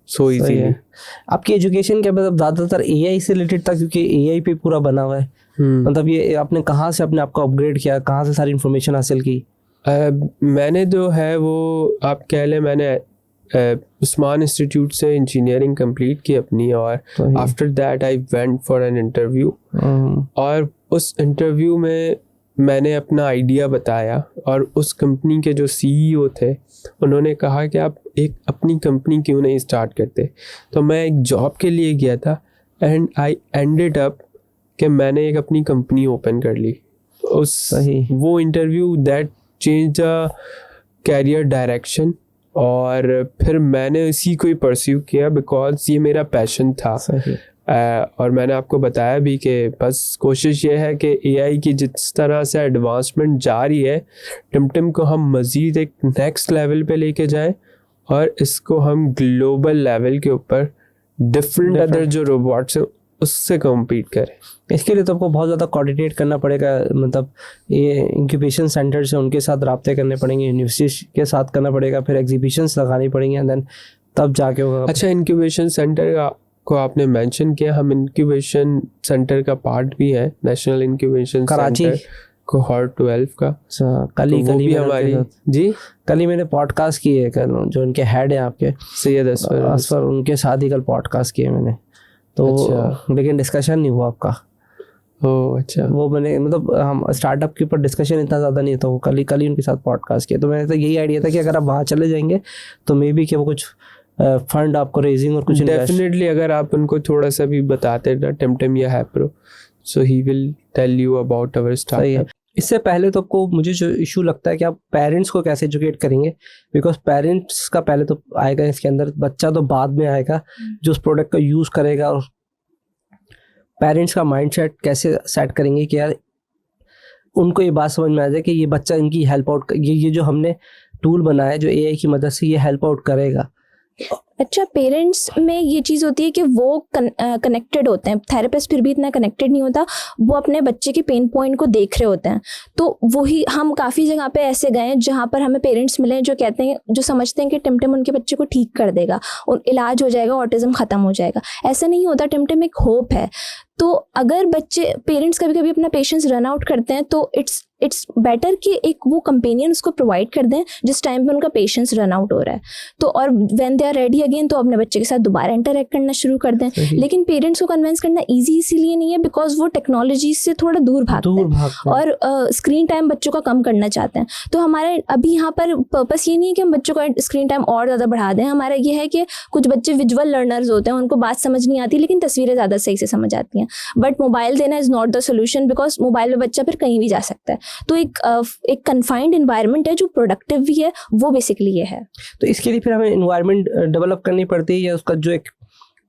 so easily. आपकी एजुकेशन क्या मतलब ज़्यादातर एआई से रिलेटेड था, क्योंकि एआई पे पूरा बना हुआ है, मतलब ये आपने कहाँ से अपने आप को अपग्रेड किया, कहाँ से सारी इन्फॉर्मेशन हासिल की? मैंने जो है वो आप कह लें, मैंने उस्मान इंस्टीट्यूट से इंजीनियरिंग कंप्लीट की अपनी, और after that I went for an interview, और उस इंटरव्यू में मैंने अपना आइडिया बताया, और उस कंपनी के जो सीईओ थे उन्होंने कहा कि आप एक अपनी कंपनी क्यों नहीं स्टार्ट करते। तो मैं एक जॉब के लिए गया था, एंड आई एंडेड अप कि मैंने एक अपनी कंपनी ओपन कर ली। वो interview that change the career direction, और फिर मैंने इसी को ही परस्यू किया बिकॉज ये मेरा पैशन था। और मैंने आपको बताया भी कि बस कोशिश ये है कि एआई की जिस तरह से एडवांसमेंट जा रही है, टिमटिम को हम मज़ीद एक नेक्स्ट लेवल पे लेके जाएं, और इसको हम ग्लोबल लेवल के ऊपर डिफरेंट अदर जो रोबोट्स हैं उससे कम्पीट करें। इसके लिए तो आपको बहुत ज़्यादा कोऑर्डिनेट करना पड़ेगा, मतलब ये इंक्यूबेशन सेंटर से उनके साथ रब्ते करने पड़ेंगे, यूनिवर्सिटी के साथ करना पड़ेगा, फिर एग्जीबिशंस लगानी पड़ेंगी, एंड देन तब जाके होगा। अच्छा, इंक्यूबेशन सेंटर को आपने मेंशन किया, हम इंक्यूबेशन सेंटर का पार्ट भी है, नेशनल इंक्यूबेशन कराची कोहॉर्ट 12 का। अच्छा, कल ही हमारी जी कल ही मैंने पॉडकास्ट किए है, कल जो उनके हेड हैं आपके सैयद असफर, उनके साथ ही कल पॉडकास्ट किए मैंने, तो अच्छा। लेकिन डिस्कशन नहीं हुआ आपका। ओह अच्छा। वो मैंने मतलब हम स्टार्टअप के ऊपर डिस्कशन इतना ज़्यादा नहीं था, वो कल ही उनके साथ पॉडकास्ट किया, तो मैंने तो यही आइडिया था कि अगर आप वहाँ चले जाएंगे तो मे बी कि वो कुछ फंड आपको रेजिंग और कुछ डेफिनेटली अगर आप उनको थोड़ा सा भी बताते ना टिमटिम या हैप्रो, so he will tell you about our startup. इससे पहले तो आपको मुझे जो इशू लगता है कि आप पेरेंट्स को कैसे एजुकेट करेंगे, बिकॉज पेरेंट्स का पहले तो आएगा इसके अंदर, बच्चा तो बाद में आएगा जो उस प्रोडक्ट का यूज़ करेगा, और पेरेंट्स का माइंडसेट कैसे सेट करेंगे कि यार उनको ये बात समझ में आ जाए कि ये बच्चा इनकी हेल्प आउट, ये जो हमने टूल बनाया है जो एआई की मदद से ये हेल्प आउट करेगा। अच्छा, पेरेंट्स में ये चीज़ होती है कि वो कनेक्टेड होते हैं, थेरेपिस्ट फिर भी इतना कनेक्टेड नहीं होता, वो अपने बच्चे के पेन पॉइंट को देख रहे होते हैं। तो वही हम काफ़ी जगह पे ऐसे गए जहाँ पर हमें पेरेंट्स मिले जो कहते हैं, जो समझते हैं कि टिमटिम उनके बच्चे को ठीक कर देगा और इलाज हो जाएगा, ऑटिज्म ख़त्म हो जाएगा। ऐसा नहीं होता, टिमटिम एक होप है। तो अगर बच्चे पेरेंट्स कभी कभी अपना पेशेंस रन आउट करते हैं तो इट्स बेटर कि एक वो कंपेनियन उसको प्रोवाइड कर दें जिस टाइम पे उनका पेशेंस रन आउट हो रहा है, तो और when they are ready again तो अपने बच्चे के साथ दोबारा इंटरेक्ट करना शुरू कर दें। लेकिन पेरेंट्स को कन्विंस करना ईजी इसीलिए नहीं है बिकॉज वो टेक्नोलॉजी से थोड़ा दूर भागते हैं और स्क्रीन टाइम बच्चों का कम करना चाहते हैं। तो हमारे अभी यहाँ पर पर्पस ये नहीं है कि हम बच्चों का स्क्रीन टाइम और ज़्यादा बढ़ा दें। हमारा ये है कि कुछ बच्चे विजुअल लर्नर्स होते हैं, उनको बात समझ नहीं आती लेकिन तस्वीरें ज़्यादा सही से समझ आती हैं, बट मोबाइल देना is not the solution because mobile में बच्चा फिर कहीं भी जा सकता है। तो एक कन्फाइंड इन्वायरमेंट है जो प्रोडक्टिव भी है, वो बेसिकली ये है। तो इसके लिए फिर हमें इन्वायरमेंट डेवलप करनी पड़ती है या उसका जो एक,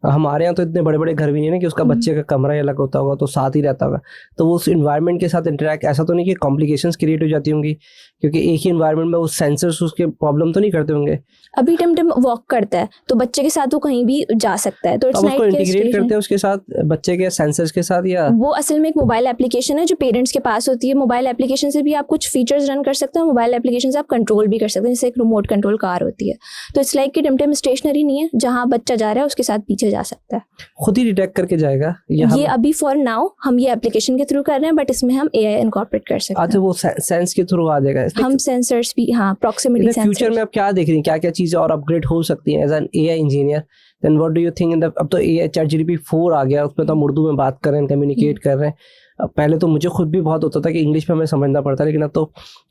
हमारे यहाँ तो इतने बड़े बड़े घर भी नहीं है ना कि उसका बच्चे का कमरा ही अलग होता होगा तो साथ ही रहता होगा, तो वो उस इन्वायरमेंट के साथ इंटरेक्ट, ऐसा तो नहीं कि कॉम्प्लिकेशंस क्रिएट हो जाती होंगी क्योंकि एक ही इन्वायरमेंट में वो सेंसर्स उसके प्रॉब्लम तो नहीं करते होंगे। अभी टिमटिम वॉक करता है तो बच्चे के साथ वो कहीं भी जा सकता है, तो इट्स उसको इंटीग्रेट करते हैं उसके साथ, बच्चे के सेंसर्स के साथ, या वो असल में एक मोबाइल एप्लीकेशन है जो पेरेंट्स के पास होती है। मोबाइल एप्लीकेशन से भी आप कुछ फीचर्स रन कर सकते हैं, मोबाइल एप्लीकेशन से आप कंट्रोल भी कर सकते हैं, जैसे एक रिमोट कंट्रोल कार होती है। तो इट्स लाइक कि टिमटिम स्टेशनरी नहीं है, जहाँ बच्चा जा रहा है उसके साथ पीछे जा सकता है, खुद ही डिटेक्ट करके जाएगा। ये अभी फॉर नाउ हम ये एप्लीकेशन के थ्रू कर रहे हैं, बट इसमें हम एआई इनकॉर्पोरेट कर सकते हैं। अच्छा, वो सेंस के थ्रू आ जाएगा, हम सेंसर्स भी, हाँ, प्रॉक्सिमिटी सेंसर। फ्यूचर में आप क्या देख रही हैं, क्या क्या चीजें और अपग्रेड हो सकती हैं as an AI engineer? Then what do you think in the, अब तो एआई ChatGPT 4 आ गया, उसमें तो हम उर्दू में बात कर रहे हैं, कम्युनिकेट कर रहे हैं। पहले तो मुझे खुद भी बहुत होता था कि इंग्लिश में हमें समझना पड़ता, लेकिन अब तो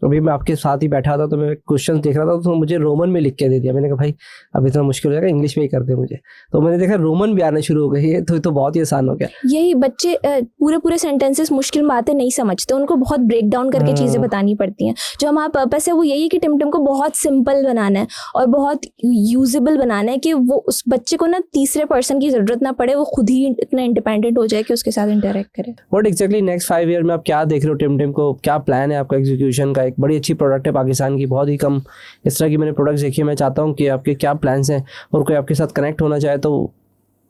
अभी मैं आपके साथ ही बैठा था तो मैं क्वेश्चन देख रहा था तो मुझे रोमन में लिख के दे दिया। मैंने कहा भाई अब इतना मुश्किल हो जाएगा, इंग्लिश में ही कर दे मुझे, तो मैंने देखा रोमन भी आना शुरू हो गई है, तो बहुत ही आसान हो गया। यही बच्चे पूरे सेंटेंसेस, मुश्किल बातें नहीं समझते, उनको बहुत ब्रेक डाउन करके चीज़ें बतानी पड़ती हैं। जो हमारा पर्पस है वो यही है कि टिमटिम को बहुत सिंपल बनाना है और बहुत यूजेबल बनाना है कि वो उस बच्चे को ना तीसरे पर्सन की ज़रूरत ना पड़े, वो खुद ही इतना इंडिपेंडेंट हो जाए कि उसके साथ इंटरेक्ट करे। What exactly exactly next 5 year में आप क्या देख रहे हो टिमटिम को, क्या प्लान है आपका एग्जीक्यूशन का? एक बड़ी अच्छी प्रोडक्ट है पाकिस्तान की, बहुत ही कम इस तरह की मैंने प्रोडक्ट्स देखी है। मैं चाहता हूँ कि आपके क्या प्लान्स हैं, और कोई आपके साथ कनेक्ट होना चाहे तो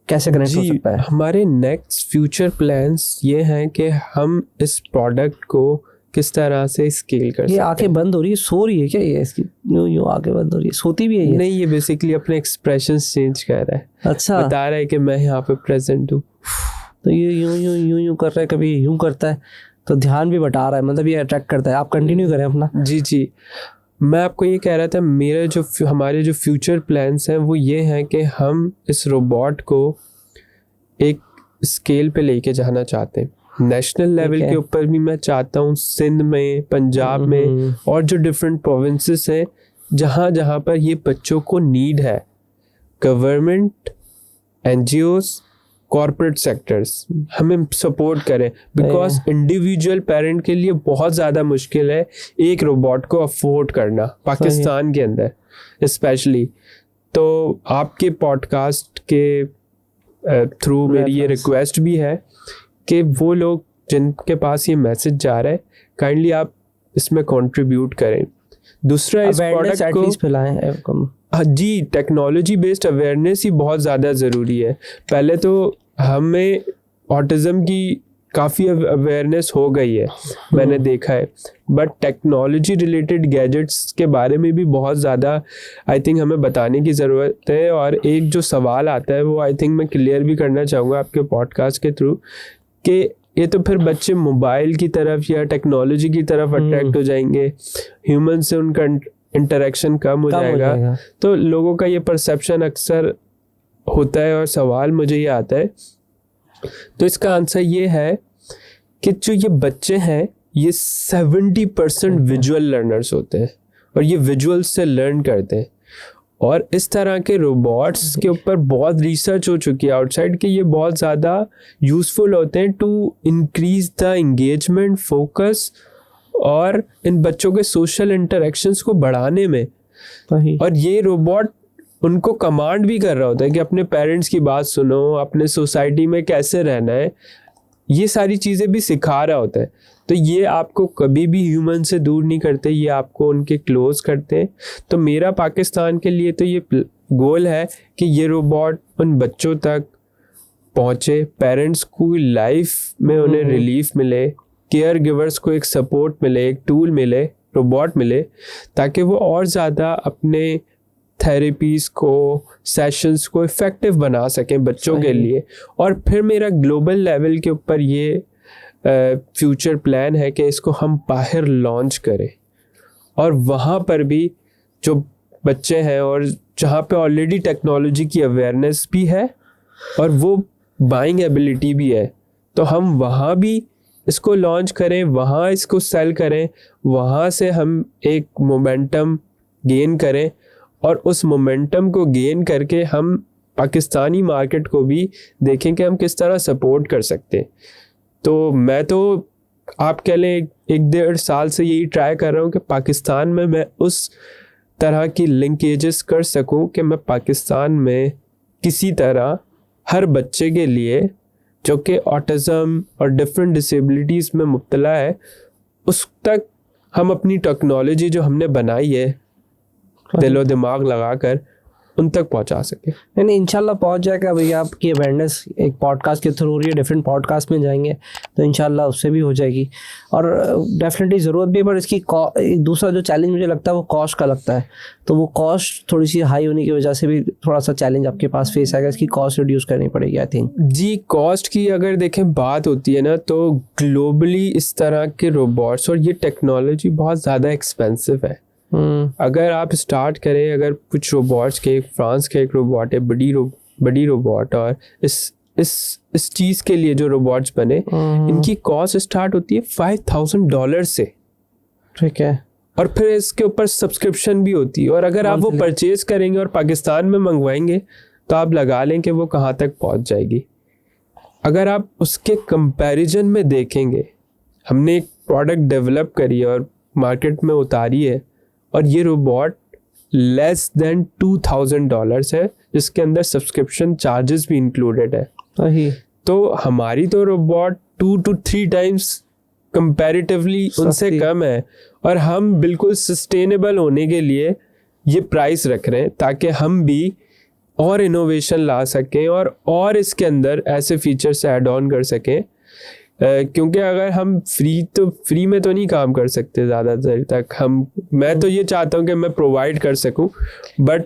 कैसे कनेक्ट हो सकता है? हमारे नेक्स्ट फ्यूचर प्लान्स ये हैं कि हम इस प्रोडक्ट को किस तरह से स्केल कर ये सकते हैं। आंखें बंद हो रही है, सो रही है क्या ये? इसकी यूं आंखें बंद हो रही है, सोती भी है ये? नहीं, ये बेसिकली अपने एक्सप्रेशंस चेंज कर रहा है, अच्छा, बता रहा है कि मैं यहाँ पे प्रेजेंट हूँ। तो ये यूं कर रहा है, कभी यूं करता है, तो ध्यान भी बटा रहा है, मतलब ये अट्रैक्ट करता है। आप कंटिन्यू करें अपना। जी, मैं आपको ये कह रहा था, हमारे जो फ्यूचर प्लान्स हैं वो ये हैं कि हम इस रोबोट को एक स्केल पे लेके जाना चाहते हैं। नेशनल लेवल के ऊपर भी मैं चाहता हूँ, सिंध में, पंजाब में, और जो डिफरेंट प्रोविंसेस हैं जहाँ जहाँ पर ये बच्चों को नीड है, गवर्नमेंट, NGOs, कॉर्पोरेट सेक्टर्स हमें सपोर्ट करें, बिकॉज इंडिविजुअल पेरेंट के लिए बहुत ज़्यादा मुश्किल है एक रोबोट को अफोर्ड करना पाकिस्तान के अंदर स्पेशली। तो आपके पॉडकास्ट के थ्रू मेरी ये रिक्वेस्ट भी है कि वो लोग जिनके पास ये मैसेज जा रहा है, काइंडली आप इसमें कंट्रीब्यूट करें। दूसरा, इस प्रोडक्ट को फैलाएं। हाँ जी, टेक्नोलॉजी बेस्ड अवेयरनेस ही बहुत ज़्यादा ज़रूरी है। पहले तो हमें ऑटिज़म की काफ़ी अवेयरनेस हो गई है, मैंने देखा है, बट टेक्नोलॉजी रिलेटेड गैजेट्स के बारे में भी बहुत ज़्यादा आई थिंक हमें बताने की ज़रूरत है। और एक जो सवाल आता है वो आई थिंक मैं क्लियर भी करना चाहूँगा आपके पॉडकास्ट के थ्रू, कि ये तो फिर बच्चे मोबाइल की तरफ या टेक्नोलॉजी की तरफ अट्रैक्ट हो जाएंगे, ह्यूमन से उनका इंटरेक्शन कम हो जाएगा। तो लोगों का ये परसेप्शन अक्सर होता है, और सवाल मुझे ये आता है, तो इसका आंसर ये है कि जो ये बच्चे हैं ये 70% विजुअल लर्नर्स होते हैं, और ये विजुअल से लर्न करते हैं। और इस तरह के रोबोट्स के ऊपर बहुत रिसर्च हो चुकी है आउटसाइड कि ये बहुत ज़्यादा यूज़फुल होते हैं to increase the engagement, focus, और इन बच्चों के सोशल इंटरेक्शंस को बढ़ाने में। और ये रोबोट उनको कमांड भी कर रहा होता है कि अपने पेरेंट्स की बात सुनो, अपने सोसाइटी में कैसे रहना है, ये सारी चीज़ें भी सिखा रहा होता है। तो ये आपको कभी भी ह्यूमन से दूर नहीं करते, ये आपको उनके क्लोज करते हैं। तो मेरा पाकिस्तान के लिए तो ये गोल है कि ये रोबोट उन बच्चों तक पहुँचे, पेरेंट्स को लाइफ में उन्हें रिलीफ मिले, केयर गिवर्स को एक सपोर्ट मिले, एक टूल मिले, रोबोट मिले, ताकि वो और ज़्यादा अपने थेरेपीज़ को, सेशंस को इफ़ेक्टिव बना सकें बच्चों के लिए। और फिर मेरा ग्लोबल लेवल के ऊपर ये फ्यूचर प्लान है कि इसको हम बाहर लॉन्च करें, और वहाँ पर भी जो बच्चे हैं और जहाँ पे ऑलरेडी टेक्नोलॉजी की अवेयरनेस भी है और वो बाइंग एबिलिटी भी है, तो हम वहाँ भी इसको लॉन्च करें, वहाँ इसको सेल करें, वहाँ से हम एक मोमेंटम गेन करें, और उस मोमेंटम को गेन करके हम पाकिस्तानी मार्केट को भी देखें कि हम किस तरह सपोर्ट कर सकते हैं। तो मैं तो आप कह लें 1-1.5 साल से यही ट्राई कर रहा हूँ कि पाकिस्तान में मैं उस तरह की लिंकेजेस कर सकूँ कि मैं पाकिस्तान में किसी तरह हर बच्चे के लिए जो कि ऑटिज़म और डिफरेंट डिसेबिलिटीज़ में मुब्तला है, उस तक हम अपनी टेक्नोलॉजी जो हमने बनाई है दिलो दिमाग लगाकर उन तक पहुंचा सके। नहीं, इंशाल्लाह पहुंच जाएगा भैया। आपकी अवेयरनेस एक पॉडकास्ट के थ्रू हो रही है, डिफरेंट पॉडकास्ट में जाएंगे तो इंशाल्लाह उससे भी हो जाएगी, और डेफिनेटली ज़रूरत भी है। पर इसकी दूसरा जो चैलेंज मुझे लगता है वो कॉस्ट का लगता है, तो वो कॉस्ट थोड़ी सी हाई होने की वजह से भी थोड़ा सा चैलेंज आपके पास फेस आएगा, इसकी कॉस्ट रिड्यूस करनी पड़ेगी आई थिंक। जी, कॉस्ट की अगर देखें बात होती है ना, तो ग्लोबली इस तरह के रोबोट्स और ये टेक्नोलॉजी बहुत ज़्यादा एक्सपेंसिव है। अगर आप स्टार्ट करें, अगर कुछ रोबोट्स के, फ्रांस का एक रोबोट है, बड़ी रोबोट, और इस चीज़ के लिए जो रोबोट्स बने, इनकी कॉस्ट स्टार्ट होती है $5,000 से। ठीक है। और फिर इसके ऊपर सब्सक्रिप्शन भी होती है, और अगर आप वो परचेज करेंगे और पाकिस्तान में मंगवाएंगे तो आप लगा लें कि वो कहाँ तक पहुँच जाएगी। अगर आप उसके कंपैरिजन में देखेंगे, हमने एक प्रोडक्ट डेवलप करी है और मार्केट में उतारी है, और ये रोबोट लेस देन $2,000 है, जिसके अंदर सब्सक्रिप्शन चार्जेस भी इंक्लूडेड है। सही। तो हमारी तो रोबोट 2 to 3 times कंपैरेटिवली उनसे सस्ती। कम है, और हम बिल्कुल सस्टेनेबल होने के लिए ये प्राइस रख रहे हैं ताकि हम भी और इनोवेशन ला सकें और इसके अंदर ऐसे फीचर्स ऐड ऑन कर सकें। क्योंकि अगर हम फ्री में तो नहीं काम कर सकते ज़्यादा देर तक। मैं तो ये चाहता हूँ कि मैं प्रोवाइड कर सकूँ, बट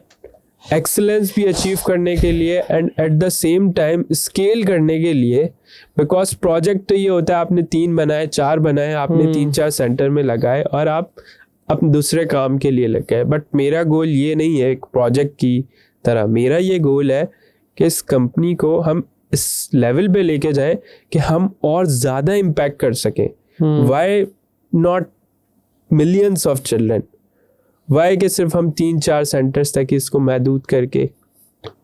एक्सेलेंस भी अचीव करने के लिए and eight the same time scale करने के लिए, बिकॉज प्रोजेक्ट तो ये होता है आपने 3 बनाए 4 बनाए, आपने 3-4 सेंटर में लगाए और आप अपने दूसरे काम के लिए लग गए। बट मेरा गोल ये नहीं है एक प्रोजेक्ट की तरह, मेरा ये गोल है कि इस कंपनी को हम इस लेवल पे लेके जाएं कि हम और ज़्यादा इम्पैक्ट कर सकें। Why not millions of children, why कि सिर्फ हम 3-4 सेंटर्स तक इसको महदूद करके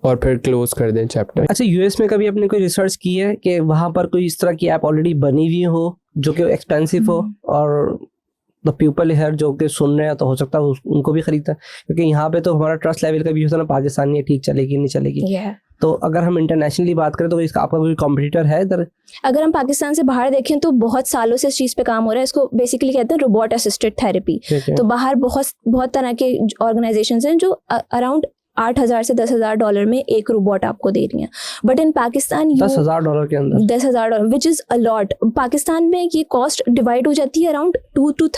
और फिर क्लोज कर दें चैप्टर। अच्छा, यूएस में कभी आपने कोई रिसर्च की है कि वहाँ पर कोई इस तरह की ऐप ऑलरेडी बनी हुई हो जो कि एक्सपेंसिव हो और द पीपल है जो कि सुन रहे हैं तो हो सकता है उनको भी खरीदता है? क्योंकि यहाँ पे तो हमारा ट्रस्ट लेवल का भी होता है ना, पाकिस्तानी है ठीक चलेगी नहीं चलेगी। तो अगर हम इंटरनेशनली बात करें तो इसका आपका कोई कॉम्पिटिटर है इधर? अगर हम पाकिस्तान से बाहर देखें तो बहुत सालों से इस चीज़ पे काम हो रहा है। इसको बेसिकली कहते हैं रोबोट असिस्टेड थेरेपी। तो बाहर बहुत तरह के ऑर्गेनाइजेशंस हैं जो अराउंड $8,000 से $10,000 में एक रोबोट आपको दे रही हैं। बट इन पाकिस्तान $10,000 के अंदर $10,000, which is a lot. Pakistan में ये कॉस्ट डिवाइड हो जाती है अराउंड 2 to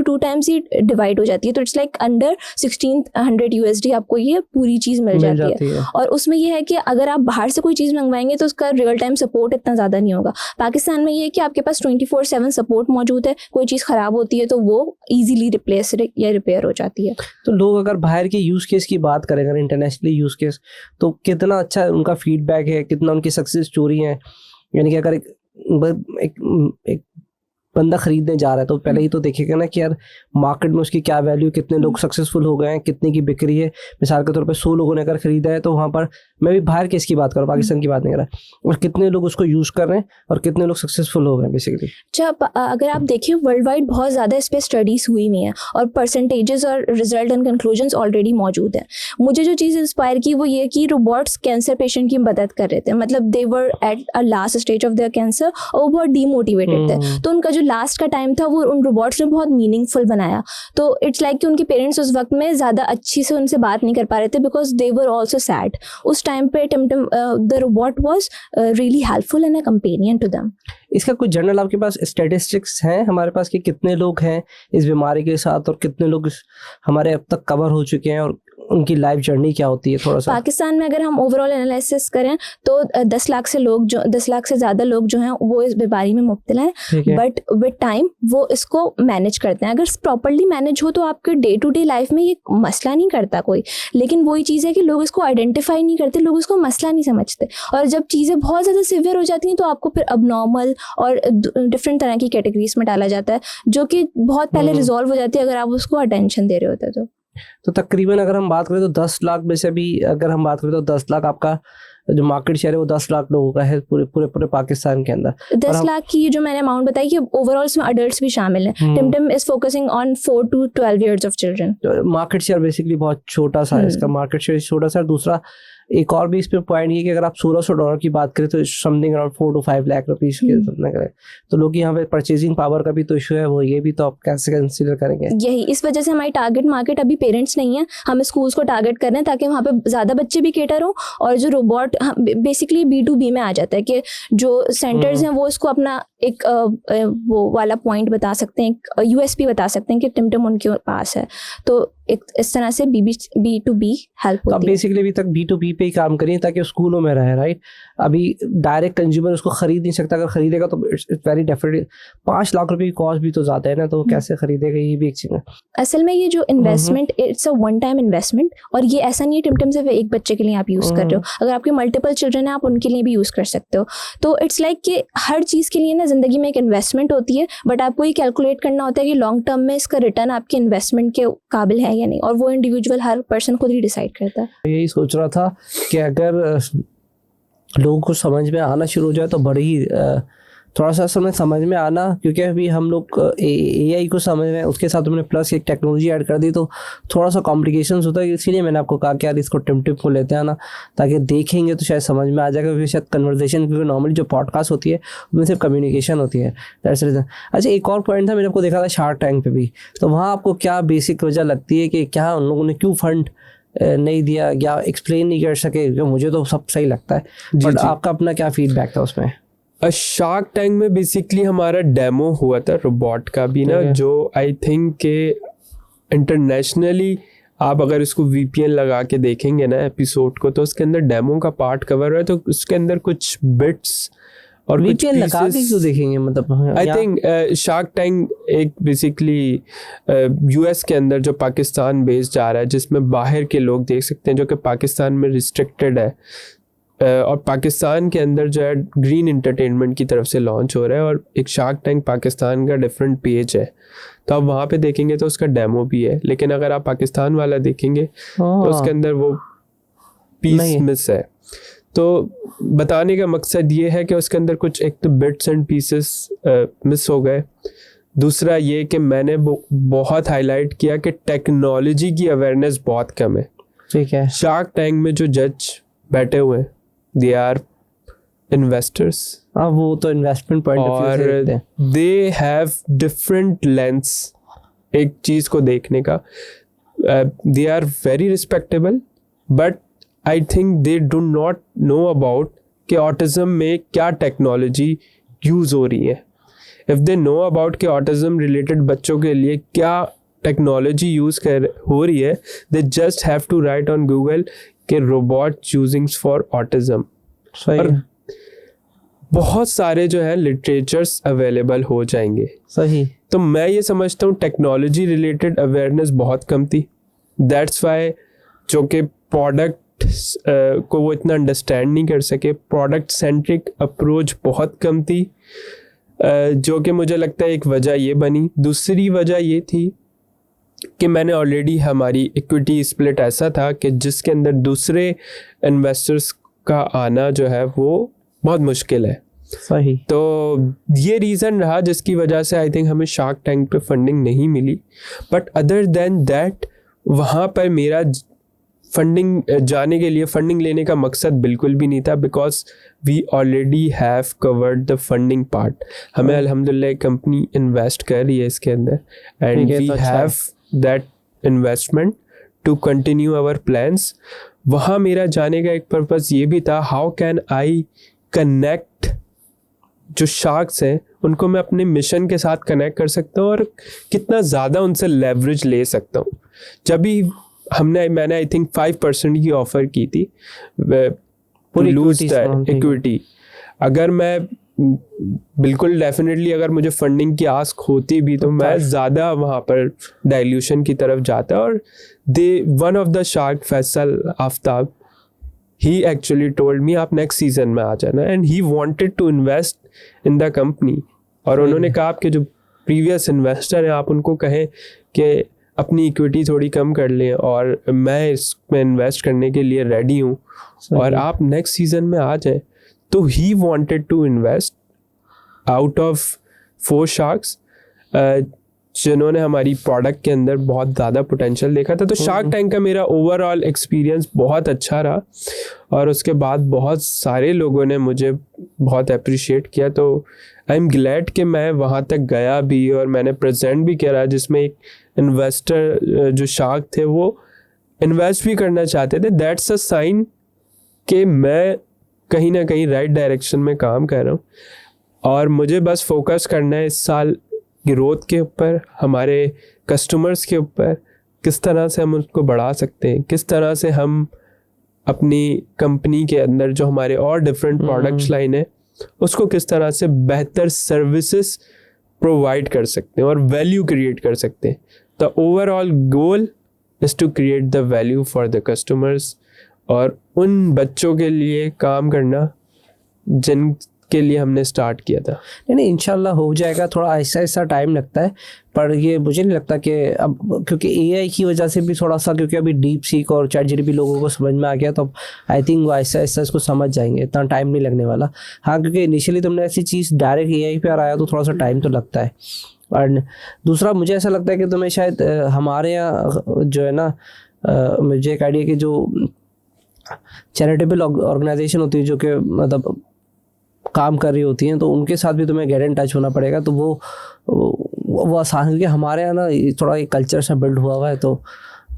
2 times ये डिवाइड हो जाती है। तो इट्स लाइक अंडर 1600 USD आपको ये पूरी चीज़ मिल जाती है। और उसमें ये है कि अगर आप बाहर से कोई चीज़ मंगवाएंगे तो उसका रियल टाइम सपोर्ट इतना ज़्यादा नहीं होगा। पाकिस्तान में ये है कि आपके पास 24/7 सपोर्ट मौजूद है। कोई चीज़ ख़राब होती है तो वो ईजिली रिप्लेस या रिपेयर हो जाती है। तो लोग अगर बाहर के यूज़ केस की बात करें, अगर इंटरनेशनली यूज़ केस, तो कितना अच्छा उनका फीडबैक है, कितना उनकी सक्सेस स्टोरी है। यानी कि अगर एक बंदा खरीदने जा रहा है तो पहले ही तो देखेगा ना कि यार मार्केट में उसकी क्या वैल्यू, कितने लोग सक्सेसफुल हो गए हैं, कितने की बिक्री है। मिसाल के तौर पे 100 लोगों ने अगर खरीदा है तो वहाँ पर, मैं भी बाहर केस की बात कर रहा हूँ, पाकिस्तान की बात नहीं कर रहा, और कितने लोग उसको यूज़ कर रहे हैं और कितने लोग सक्सेसफुल हो गए बेसिकली। जब अगर आप देखिए वर्ल्ड वाइड बहुत ज़्यादा इस पर स्टडीज़ हुई हुई हैं और परसेंटेजेस और रिजल्ट एंड कंक्लूजन्स ऑलरेडी मौजूद हैं। मुझे जो चीज़ इंस्पायर की वो ये कि रोबोट्स कैंसर पेशेंट की मदद कर रहे थे। मतलब they were at a last stage of their cancer और वो बहुत डीमोटिवेटेड थे। तो उनका जो लास्ट का टाइम था वो उन रोबोट्स ने बहुत मीनिंगफुल बनाया। तो इट्स लाइक कि उनके पेरेंट्स उस वक्त में ज़्यादा अच्छी से उनसे बात नहीं कर पा रहे थे because they were also sad. उस टाइम पे TimTim the robot was really helpful and a companion to them. इसका कोई जनरल आपके पास स्टैटिस्टिक्स हैं हमारे पास कि कितने लोग हैं इस बीमारी के साथ और कितने लोग हमारे अब तक कवर हो चुके हैं और उनकी लाइफ जर्नी क्या होती है? थोड़ा सा पाकिस्तान में अगर हम ओवरऑल एनालिसिस करें तो 10 लाख से ज़्यादा लोग जो हैं वो इस बीमारी में मुब्तला हैं। बट विद टाइम वो इसको मैनेज करते हैं। अगर प्रॉपरली मैनेज हो तो आपके डे टू डे लाइफ में ये मसला नहीं करता कोई। लेकिन वही चीज़ है कि लोग इसको आइडेंटिफाई नहीं करते, लोग इसको मसला नहीं समझते। और जब चीज़ें बहुत ज़्यादा सिवियर हो जाती हैं तो आपको फिर अबनॉर्मल और डिफरेंट तरह की कैटेगरीज में डाला जाता है जो कि बहुत पहले रिजॉल्व हो जाती है अगर आप उसको अटेंशन दे रहे होते हैं तो तकरीबन अगर हम बात करें तो 10 लाख में से भी अगर हम बात करें तो 10 लाख आपका जो मार्केट शेयर है वो 10 लाख लोगों का है पूरे पाकिस्तान के अंदर। 10 लाख की जो मैंने अमाउंट बताई कि ओवरऑल इसमें अडल्ट्स भी शामिल हैं। TimTim is focusing on 4 to 12 years of children। Market share basically बहुत छोटा सा है, इसका मार्केट शेयर छोटा सा। दूसरा एक और भी इस पे पॉइंट ये कि अगर आप $1,600 की बात करें तो something around 4 to 5 lakh rupees के सपना करें तो लोग यहाँ पे परचेजिंग पावर का भी तो इशू है। वो ये भी तो आप कैसे कंसीडर करेंगे? यही इस वजह से हमारी टारगेट मार्केट अभी पेरेंट्स नहीं है, हम स्कूल्स को टारगेट कर रहे हैं ताकि वहाँ पे ज़्यादा बच्चे भी केटर हों। और जो रोबोट बेसिकली B2B में आ जाता है कि जो सेंटर्स हैं वो इसको अपना एक वो वाला पॉइंट बता सकते हैं, एक USP बता सकते हैं कि टिमटिम उनके पास है। तो एक इस तरह से B2B हेल्प होती है। अब बेसिकली अभी तक B2B पे ही काम करिए ताकि स्कूलों में रहे, राइट? अभी डायरेक्ट कंज्यूमर उसको खरीद नहीं सकता, अगर खरीदेगा तो इट्स वेरी डेफिनेटली 5 लाख रुपए की कॉस्ट भी तो ज़्यादा है ना, तो वो कैसे खरीदेगा, ये भी एक चीज़ है। असल में ये जो investment it's a one time investment और ये ऐसा नहीं है टिमटिम सिर्फ एक बच्चे के लिए आप यूज़ कर रहे हो। अगर आपके मल्टीपल चिल्ड्रन हैं आप उनके लिए भी यूज़ कर सकते हो। तो इट्स लाइक कि हर चीज़ के लिए ना ज़िंदगी में एक इन्वेस्टमेंट होती है, बट आपको ये कैलकुलेट करना होता है कि लॉन्ग टर्म में इसका रिटर्न आपके इन्वेस्टमेंट के काबिल है या नहीं, और वो इंडिविजुअल हर पर्सन खुद ही डिसाइड करता है। यही सोच रहा था कि अगर लोगों को समझ में आना शुरू हो जाए तो बड़ी ही थोड़ा सा असल में समझ में आना, क्योंकि अभी हम लोग AI को समझ रहे हैं, उसके साथ उन्होंने प्लस एक टेक्नोलॉजी ऐड कर दी तो थोड़ा सा कॉम्प्लिकेशंस होता है। इसीलिए मैंने आपको कहा कि यार इसको टिप को लेते हैं ना, ताकि देखेंगे तो शायद समझ में आ जाएगा, क्योंकि शायद कन्वर्सेशन, क्योंकि नॉर्मली जो पॉडकास्ट होती है उसमें सिर्फ कम्युनिकेशन होती है, दैट्स रीजन। अच्छा, एक और पॉइंट था, मैंने आपको देखा था शार्क टैंक पे भी, तो वहाँ आपको क्या बेसिक वजह लगती है कि क्या उन लोगों ने क्यों फंड नहीं दिया या एक्सप्लेन नहीं कर सके? क्योंकि मुझे तो सब सही लगता है, बट आपका अपना क्या फीडबैक था उसमें? शार्क टैंक में बेसिकली हमारा डेमो हुआ था रोबोट का भी ना, जो आई थिंक के इंटरनेशनली आप अगर इसको VPN लगा के देखेंगे ना एपिसोड को, तो उसके अंदर डेमो का पार्ट कवर है, तो उसके अंदर कुछ बिट्स और कुछ VPN लगा के क्यों देखेंगे? मतलब आई थिंक शार्क टैंक एक बेसिकली US के अंदर जो पाकिस्तान बेस्ड जा रहा है, जिसमें बाहर के लोग देख सकते हैं, जो कि पाकिस्तान में रिस्ट्रिक्टेड है, और पाकिस्तान के अंदर जो है ग्रीन एंटरटेनमेंट की तरफ से लॉन्च हो रहा है, और एक शार्क टैंक पाकिस्तान का डिफरेंट पेज है, तो आप वहाँ पे देखेंगे तो उसका डेमो भी है। लेकिन अगर आप पाकिस्तान वाला देखेंगे तो उसके अंदर वो पीस मिस है। तो बताने का मकसद ये है कि उसके अंदर कुछ एक तो बिट्स एंड पीसेस मिस हो गए। दूसरा ये कि मैंने बहुत हाईलाइट किया कि टेक्नोलॉजी की अवेयरनेस बहुत कम है। ठीक है। शार्क टैंक में जो जज बैठे हुए हैं, दे आर इन्वेस्टर्स, हाँ वो तो इन्वेस्टमेंट पॉइंट ऑफ व्यू से देखते हैं। दे हैव डिफरेंट लेंस एक चीज़ को देखने का। They are very respectable, but I think they do not know about कि ऑटिज्म में क्या टेक्नोलॉजी यूज़ हो रही है। इफ़ दे नो अबाउट कि ऑटिज्म रिलेटेड बच्चों के लिए क्या टेक्नोलॉजी यूज़ हो रही है, they just have to write on Google कि रोबोट यूजिंग्स फॉर ऑटिज्म। सही, बहुत सारे जो है लिटरेचर्स अवेलेबल हो जाएंगे। सही। तो मैं ये समझता हूँ टेक्नोलॉजी रिलेटेड अवेयरनेस बहुत कम थी, दैट्स वाई जो कि प्रोडक्ट को वो इतना अंडरस्टैंड नहीं कर सके। प्रोडक्ट सेंट्रिक अप्रोच बहुत कम थी, जो कि मुझे लगता है एक वजह ये बनी। दूसरी वजह ये थी कि मैंने ऑलरेडी हमारी इक्विटी स्प्लिट ऐसा था कि जिसके अंदर दूसरे इन्वेस्टर्स का आना जो है वो बहुत मुश्किल है। सही। तो ये रीज़न रहा जिसकी वजह से आई थिंक हमें शार्क टैंक पे फंडिंग नहीं मिली। बट अदर देन दैट वहाँ पर मेरा फंडिंग जाने के लिए फंडिंग लेने का मकसद बिल्कुल भी नहीं था, because we already have covered the funding part. हमें अल्हम्दुलिल्लाह कंपनी इन्वेस्ट कर रही है इसके अंदर, and we have that investment to continue our plans. वहाँ मेरा जाने का एक पर्पज़ ये भी था, हाउ कैन आई कनेक्ट जो शार्क्स हैं उनको मैं अपने मिशन के साथ कनेक्ट कर सकता हूँ और कितना ज़्यादा उनसे लेवरेज ले सकता हूँ। जब भी मैंने आई थिंक 5% की ऑफ़र की थी लूज इक्विटी। अगर मैं बिल्कुल डेफिनेटली अगर मुझे फंडिंग की आस्क होती भी तो मैं ज़्यादा वहाँ पर डाइल्यूशन की तरफ जाता। और one of the shark Faisal Aftab, he actually told me आप नेक्स्ट सीजन में आ जाना, and he wanted to invest in the company. और उन्होंने कहा आपके जो प्रीवियस इन्वेस्टर हैं आप उनको कहें कि अपनी इक्विटी थोड़ी कम कर लें और मैं इसमें इन्वेस्ट करने के लिए रेडी हूँ और आप नेक्स्ट सीजन में आ जाएं। तो he wanted to invest out of 4 sharks जिन्होंने हमारी प्रोडक्ट के अंदर बहुत ज़्यादा पोटेंशियल देखा था। तो शार्क टैंक का मेरा ओवरऑल एक्सपीरियंस बहुत अच्छा रहा और उसके बाद बहुत सारे लोगों ने मुझे बहुत अप्रिशिएट किया। तो आई एम ग्लैड कि मैं वहाँ तक गया भी और मैंने प्रेजेंट भी करा, जिसमें एक इन्वेस्टर जो शार्क थे वो इन्वेस्ट भी करना चाहते थे। दैट्स अ साइन कि मैं कहीं ना कहीं राइट डायरेक्शन में काम कर रहा हूँ और मुझे बस फोकस करना है इस साल ग्रोथ के ऊपर, हमारे कस्टमर्स के ऊपर, किस तरह से हम उसको बढ़ा सकते हैं, किस तरह से हम अपनी कंपनी के अंदर जो हमारे और डिफरेंट प्रोडक्ट्स लाइन है उसको किस तरह से बेहतर सर्विसेज प्रोवाइड कर सकते हैं और वैल्यू क्रिएट कर सकते हैं। The overall goal is to create the value for the customers और उन बच्चों के लिए काम करना के लिए हमने स्टार्ट किया था। नहीं इंशाल्लाह हो जाएगा, थोड़ा ऐसा ऐसा टाइम लगता है, पर ये मुझे नहीं लगता कि अब क्योंकि एआई की वजह से भी थोड़ा सा, क्योंकि अभी डीप सीक और चैट जीपीटी लोगों को समझ में आ गया, तो आई थिंक वो ऐसा ऐसा इसको समझ जाएंगे, इतना टाइम नहीं लगने वाला। हाँ क्योंकि इनिशियली तुमने ऐसी चीज़ डायरेक्ट एआई पे आया तो थोड़ा सा टाइम तो लगता है। और दूसरा मुझे ऐसा लगता है कि तुम्हें शायद हमारे यहाँ जो है ना, मुझे एक आइडिया कि जो चैरिटेबल ऑर्गेनाइजेशन होती है जो कि मतलब काम कर रही होती हैं, तो उनके साथ भी तुम्हें गेट इन टच होना पड़ेगा, तो वो आसान, क्योंकि हमारे यहाँ ना थोड़ा एक कल्चर सा बिल्ड हुआ है, तो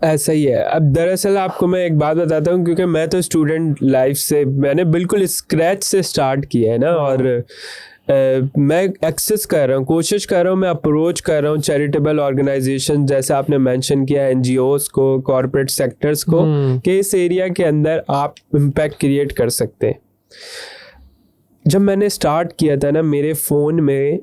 ऐसा ही है। अब दरअसल आपको मैं एक बात बताता हूँ, क्योंकि मैं तो स्टूडेंट लाइफ से मैंने बिल्कुल स्क्रैच से स्टार्ट किया है ना, और मैं एक्सेस कर रहा हूँ, कोशिश कर रहा हूँ, मैं अप्रोच कर रहा हूँ चैरिटेबल ऑर्गेनाइजेशन, जैसे आपने मेंशन किया एनजीओज को, कॉर्पोरेट सेक्टर्स को, कि इस एरिया के अंदर आप इम्पैक्ट क्रिएट कर सकते हैं। जब मैंने स्टार्ट किया था ना, मेरे फ़ोन में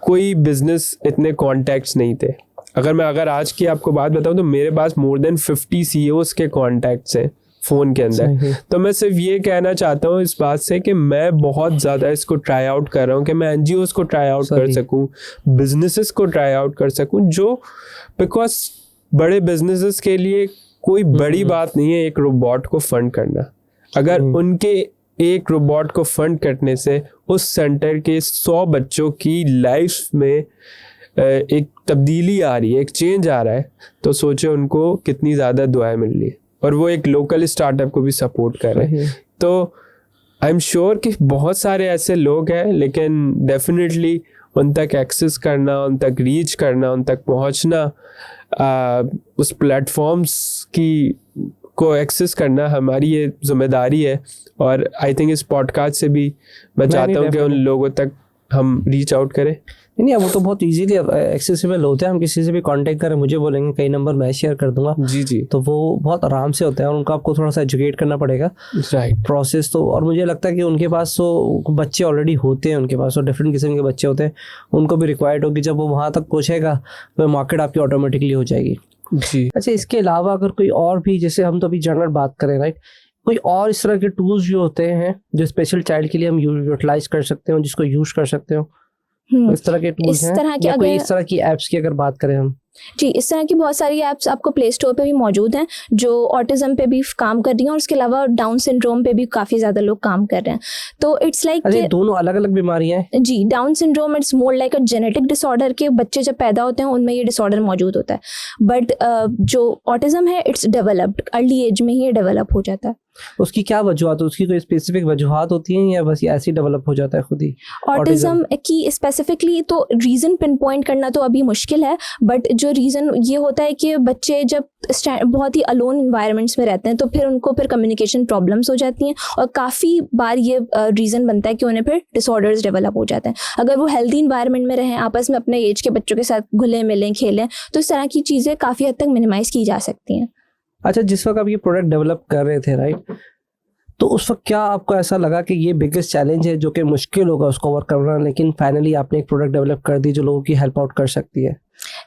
कोई बिजनेस इतने कॉन्टैक्ट्स नहीं थे। अगर आज की आपको बात बताऊँ तो मेरे पास मोर देन 50 CEOs के कॉन्टैक्ट्स हैं फ़ोन के अंदर। तो मैं सिर्फ ये कहना चाहता हूँ इस बात से कि मैं बहुत ज़्यादा इसको ट्राई आउट कर रहा हूँ कि मैं एनजीओज को ट्राई आउट कर सकूँ, बिजनेसेस को ट्राई आउट कर सकूँ, जो बिकॉज बड़े बिजनेसेस के लिए कोई बड़ी बात नहीं है एक रोबोट को फंड करना। अगर उनके एक रोबोट को फंड करने से उस सेंटर के 100 बच्चों की लाइफ में एक तब्दीली आ रही है, एक चेंज आ रहा है, तो सोचे उनको कितनी ज़्यादा दुआएं मिल रही है, और वो एक लोकल स्टार्टअप को भी सपोर्ट कर रहे हैं। तो आई एम श्योर कि बहुत सारे ऐसे लोग हैं, लेकिन डेफिनेटली उन तक एक्सेस करना, उन तक रीच करना, उन तक पहुंचना, उस प्लेटफॉर्म्स की को एक्सेस करना हमारी ये जिम्मेदारी है। और आई थिंक इस पॉडकास्ट से भी मैं चाहता हूँ कि उन लोगों तक हम रीच आउट करें। नहीं वो तो बहुत इजीली एक्सेसिबल होते हैं, हम किसी से भी कांटेक्ट करें, मुझे बोलेंगे कई नंबर मैं शेयर कर दूंगा, जी, तो वो बहुत आराम से होते हैं, और उनको आपको थोड़ा सा एजुकेट करना पड़ेगा, राइट, प्रोसेस तो। और मुझे लगता है कि उनके पास तो बच्चे ऑलरेडी होते हैं, उनके पास तो डिफरेंट किस्म के बच्चे होते हैं, उनको भी रिक्वायर्ड होगी, जब वो वहाँ तक पहुँचेगा तो मार्केट आपकी ऑटोमेटिकली हो जाएगी। जी। अच्छा, इसके अलावा अगर कोई और भी, जैसे हम तो अभी जनरल बात करें, राइट, कोई और इस तरह के टूल्स जो होते हैं जो स्पेशल चाइल्ड के लिए हम यूटिलाइज कर सकते हो, जिसको यूज कर सकते हो, इस तरह के टूल्स हैं, या कोई इस तरह की एप्स की अगर बात करें हम? जी, इस तरह की बहुत सारी ऐप्स आपको प्ले स्टोर पे भी मौजूद हैं जो ऑटिज्म पे भी काम कर रही हैं, और उसके अलावा डाउन सिंड्रोम पे भी काफ़ी ज़्यादा लोग काम कर रहे हैं। तो इट्स लाइक दोनों अलग अलग बीमारियां हैं। जी, down syndrome it's more like a genetic disorder, के बच्चे जब पैदा होते हैं उनमें ये डिसऑर्डर मौजूद होता है, बट जो ऑटिज्म है इट्स डेवलप्ड, अर्ली एज में ही ये डेवलप हो जाता है। उसकी क्या वजूहत है? उसकी कोई स्पेसिफिक वजूहत होती हैं या बस ऐसे ही डेवलप हो जाता है खुद ही? ऑटिज्म की स्पेसिफिकली तो रीज़न पिन पॉइंट करना तो अभी मुश्किल है, बट जो रीज़न ये होता है कि बच्चे जब बहुत ही अलोन इन्वायरमेंट्स में रहते हैं तो फिर उनको फिर कम्युनिकेशन प्रॉब्लम्स हो जाती हैं, और काफ़ी बार ये रीज़न बनता है कि उन्हें फिर डिसऑर्डर्स डेवलप हो जाते हैं। अगर वो हेल्दी इन्वायरमेंट में रहें, आपस में अपने एज के बच्चों के साथ घुले मिलें, खेलें, तो इस तरह की चीज़ें काफ़ी हद तक मिनिमाइज़ की जा सकती हैं। अच्छा, जिस वक्त आप ये प्रोडक्ट डेवलप कर रहे थे, राइट, तो उस वक्त क्या आपको ऐसा लगा कि ये बिगेस्ट चैलेंज है जो कि मुश्किल होगा उसको ओवर करना, लेकिन फाइनली आपने एक प्रोडक्ट डेवलप कर दी जो लोगों की हेल्प आउट कर सकती है?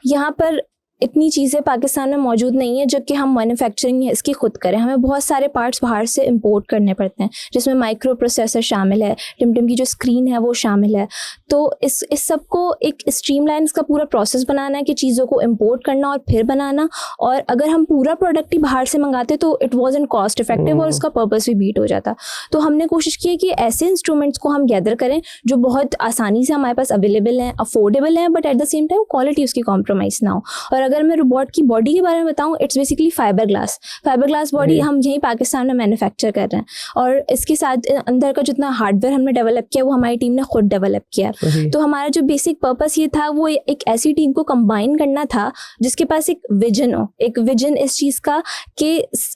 यहाँ पर इतनी चीज़ें पाकिस्तान में मौजूद नहीं है जो कि हम मैन्युफैक्चरिंग इसकी खुद करें। हमें बहुत सारे पार्ट्स बाहर से इंपोर्ट करने पड़ते हैं, जिसमें माइक्रो प्रोसेसर शामिल है, टिमटिम की जो स्क्रीन है वो शामिल है। तो इस सब को एक स्ट्रीमलाइन इसका पूरा प्रोसेस बनाना है कि चीज़ों को इंपोर्ट करना और फिर बनाना। और अगर हम पूरा प्रोडक्ट ही बाहर से मंगाते तो इट वॉजंट कॉस्ट इफेक्टिव और उसका पर्पस भी बीट हो जाता। तो हमने कोशिश की है कि ऐसे इंस्ट्रूमेंट्स को हम गैदर करें जो बहुत आसानी से हमारे पास अवेलेबल हैं, अफोर्डेबल हैं, but at the same time quality उसकी कॉम्प्रोमाइज़ ना हो। और अगर मैं रोबोट की बॉडी के बारे में बताऊं, it's basically fibre glass body हम यहीं पाकिस्तान में मैन्युफैक्चर कर रहे हैं, और इसके साथ अंदर का जितना हार्डवेयर हमने डेवलप किया वो हमारी टीम ने खुद डेवलप किया। तो हमारा जो बेसिक पर्पस ये था वो एक ऐसी टीम को कंबाइन करना था जिसके पास एक विजन हो, एक विजन इस चीज़ का कि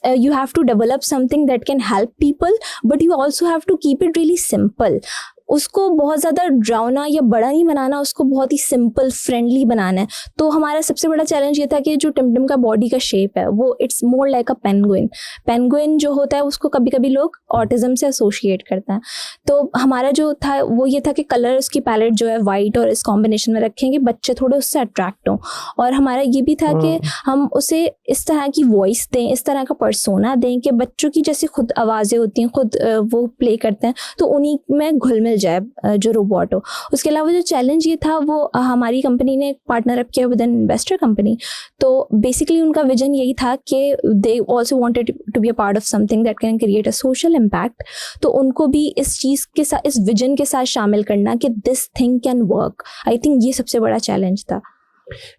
you have to develop something that can help people, but you also have to keep it really simple. उसको बहुत ज़्यादा ड्राउना या बड़ा नहीं बनाना, उसको बहुत ही सिंपल फ्रेंडली बनाना है। तो हमारा सबसे बड़ा चैलेंज ये था कि जो टिमटिम का बॉडी का शेप है वो it's more like a penguin. Penguin जो होता है उसको कभी कभी लोग ऑटिज्म से एसोशिएट करते हैं। तो हमारा जो था वो ये था कि कलर उसकी पैलेट जो है वाइट और इस कॉम्बिनेशन में रखें कि बच्चे थोड़े उससे अट्रैक्ट हों। और हमारा ये भी था कि हम उसे इस तरह की वॉइस दें, इस तरह का पर्सोना दें कि बच्चों की जैसी खुद आवाज़ें होती हैं, खुद वो प्ले करते हैं, तो उन्हीं में घुल मिल जाए जो रोबोट हो। उसके अलावा जो चैलेंज ये था वो हमारी कंपनी ने पार्टनर अप किया विद एन इन्वेस्टर कंपनी। तो बेसिकली उनका विजन यही था कि they also wanted to be a part of something that can create a social impact. तो उनको भी इस चीज़ के साथ, इस विजन के साथ शामिल करना कि this thing can work. I think ये सबसे बड़ा चैलेंज था।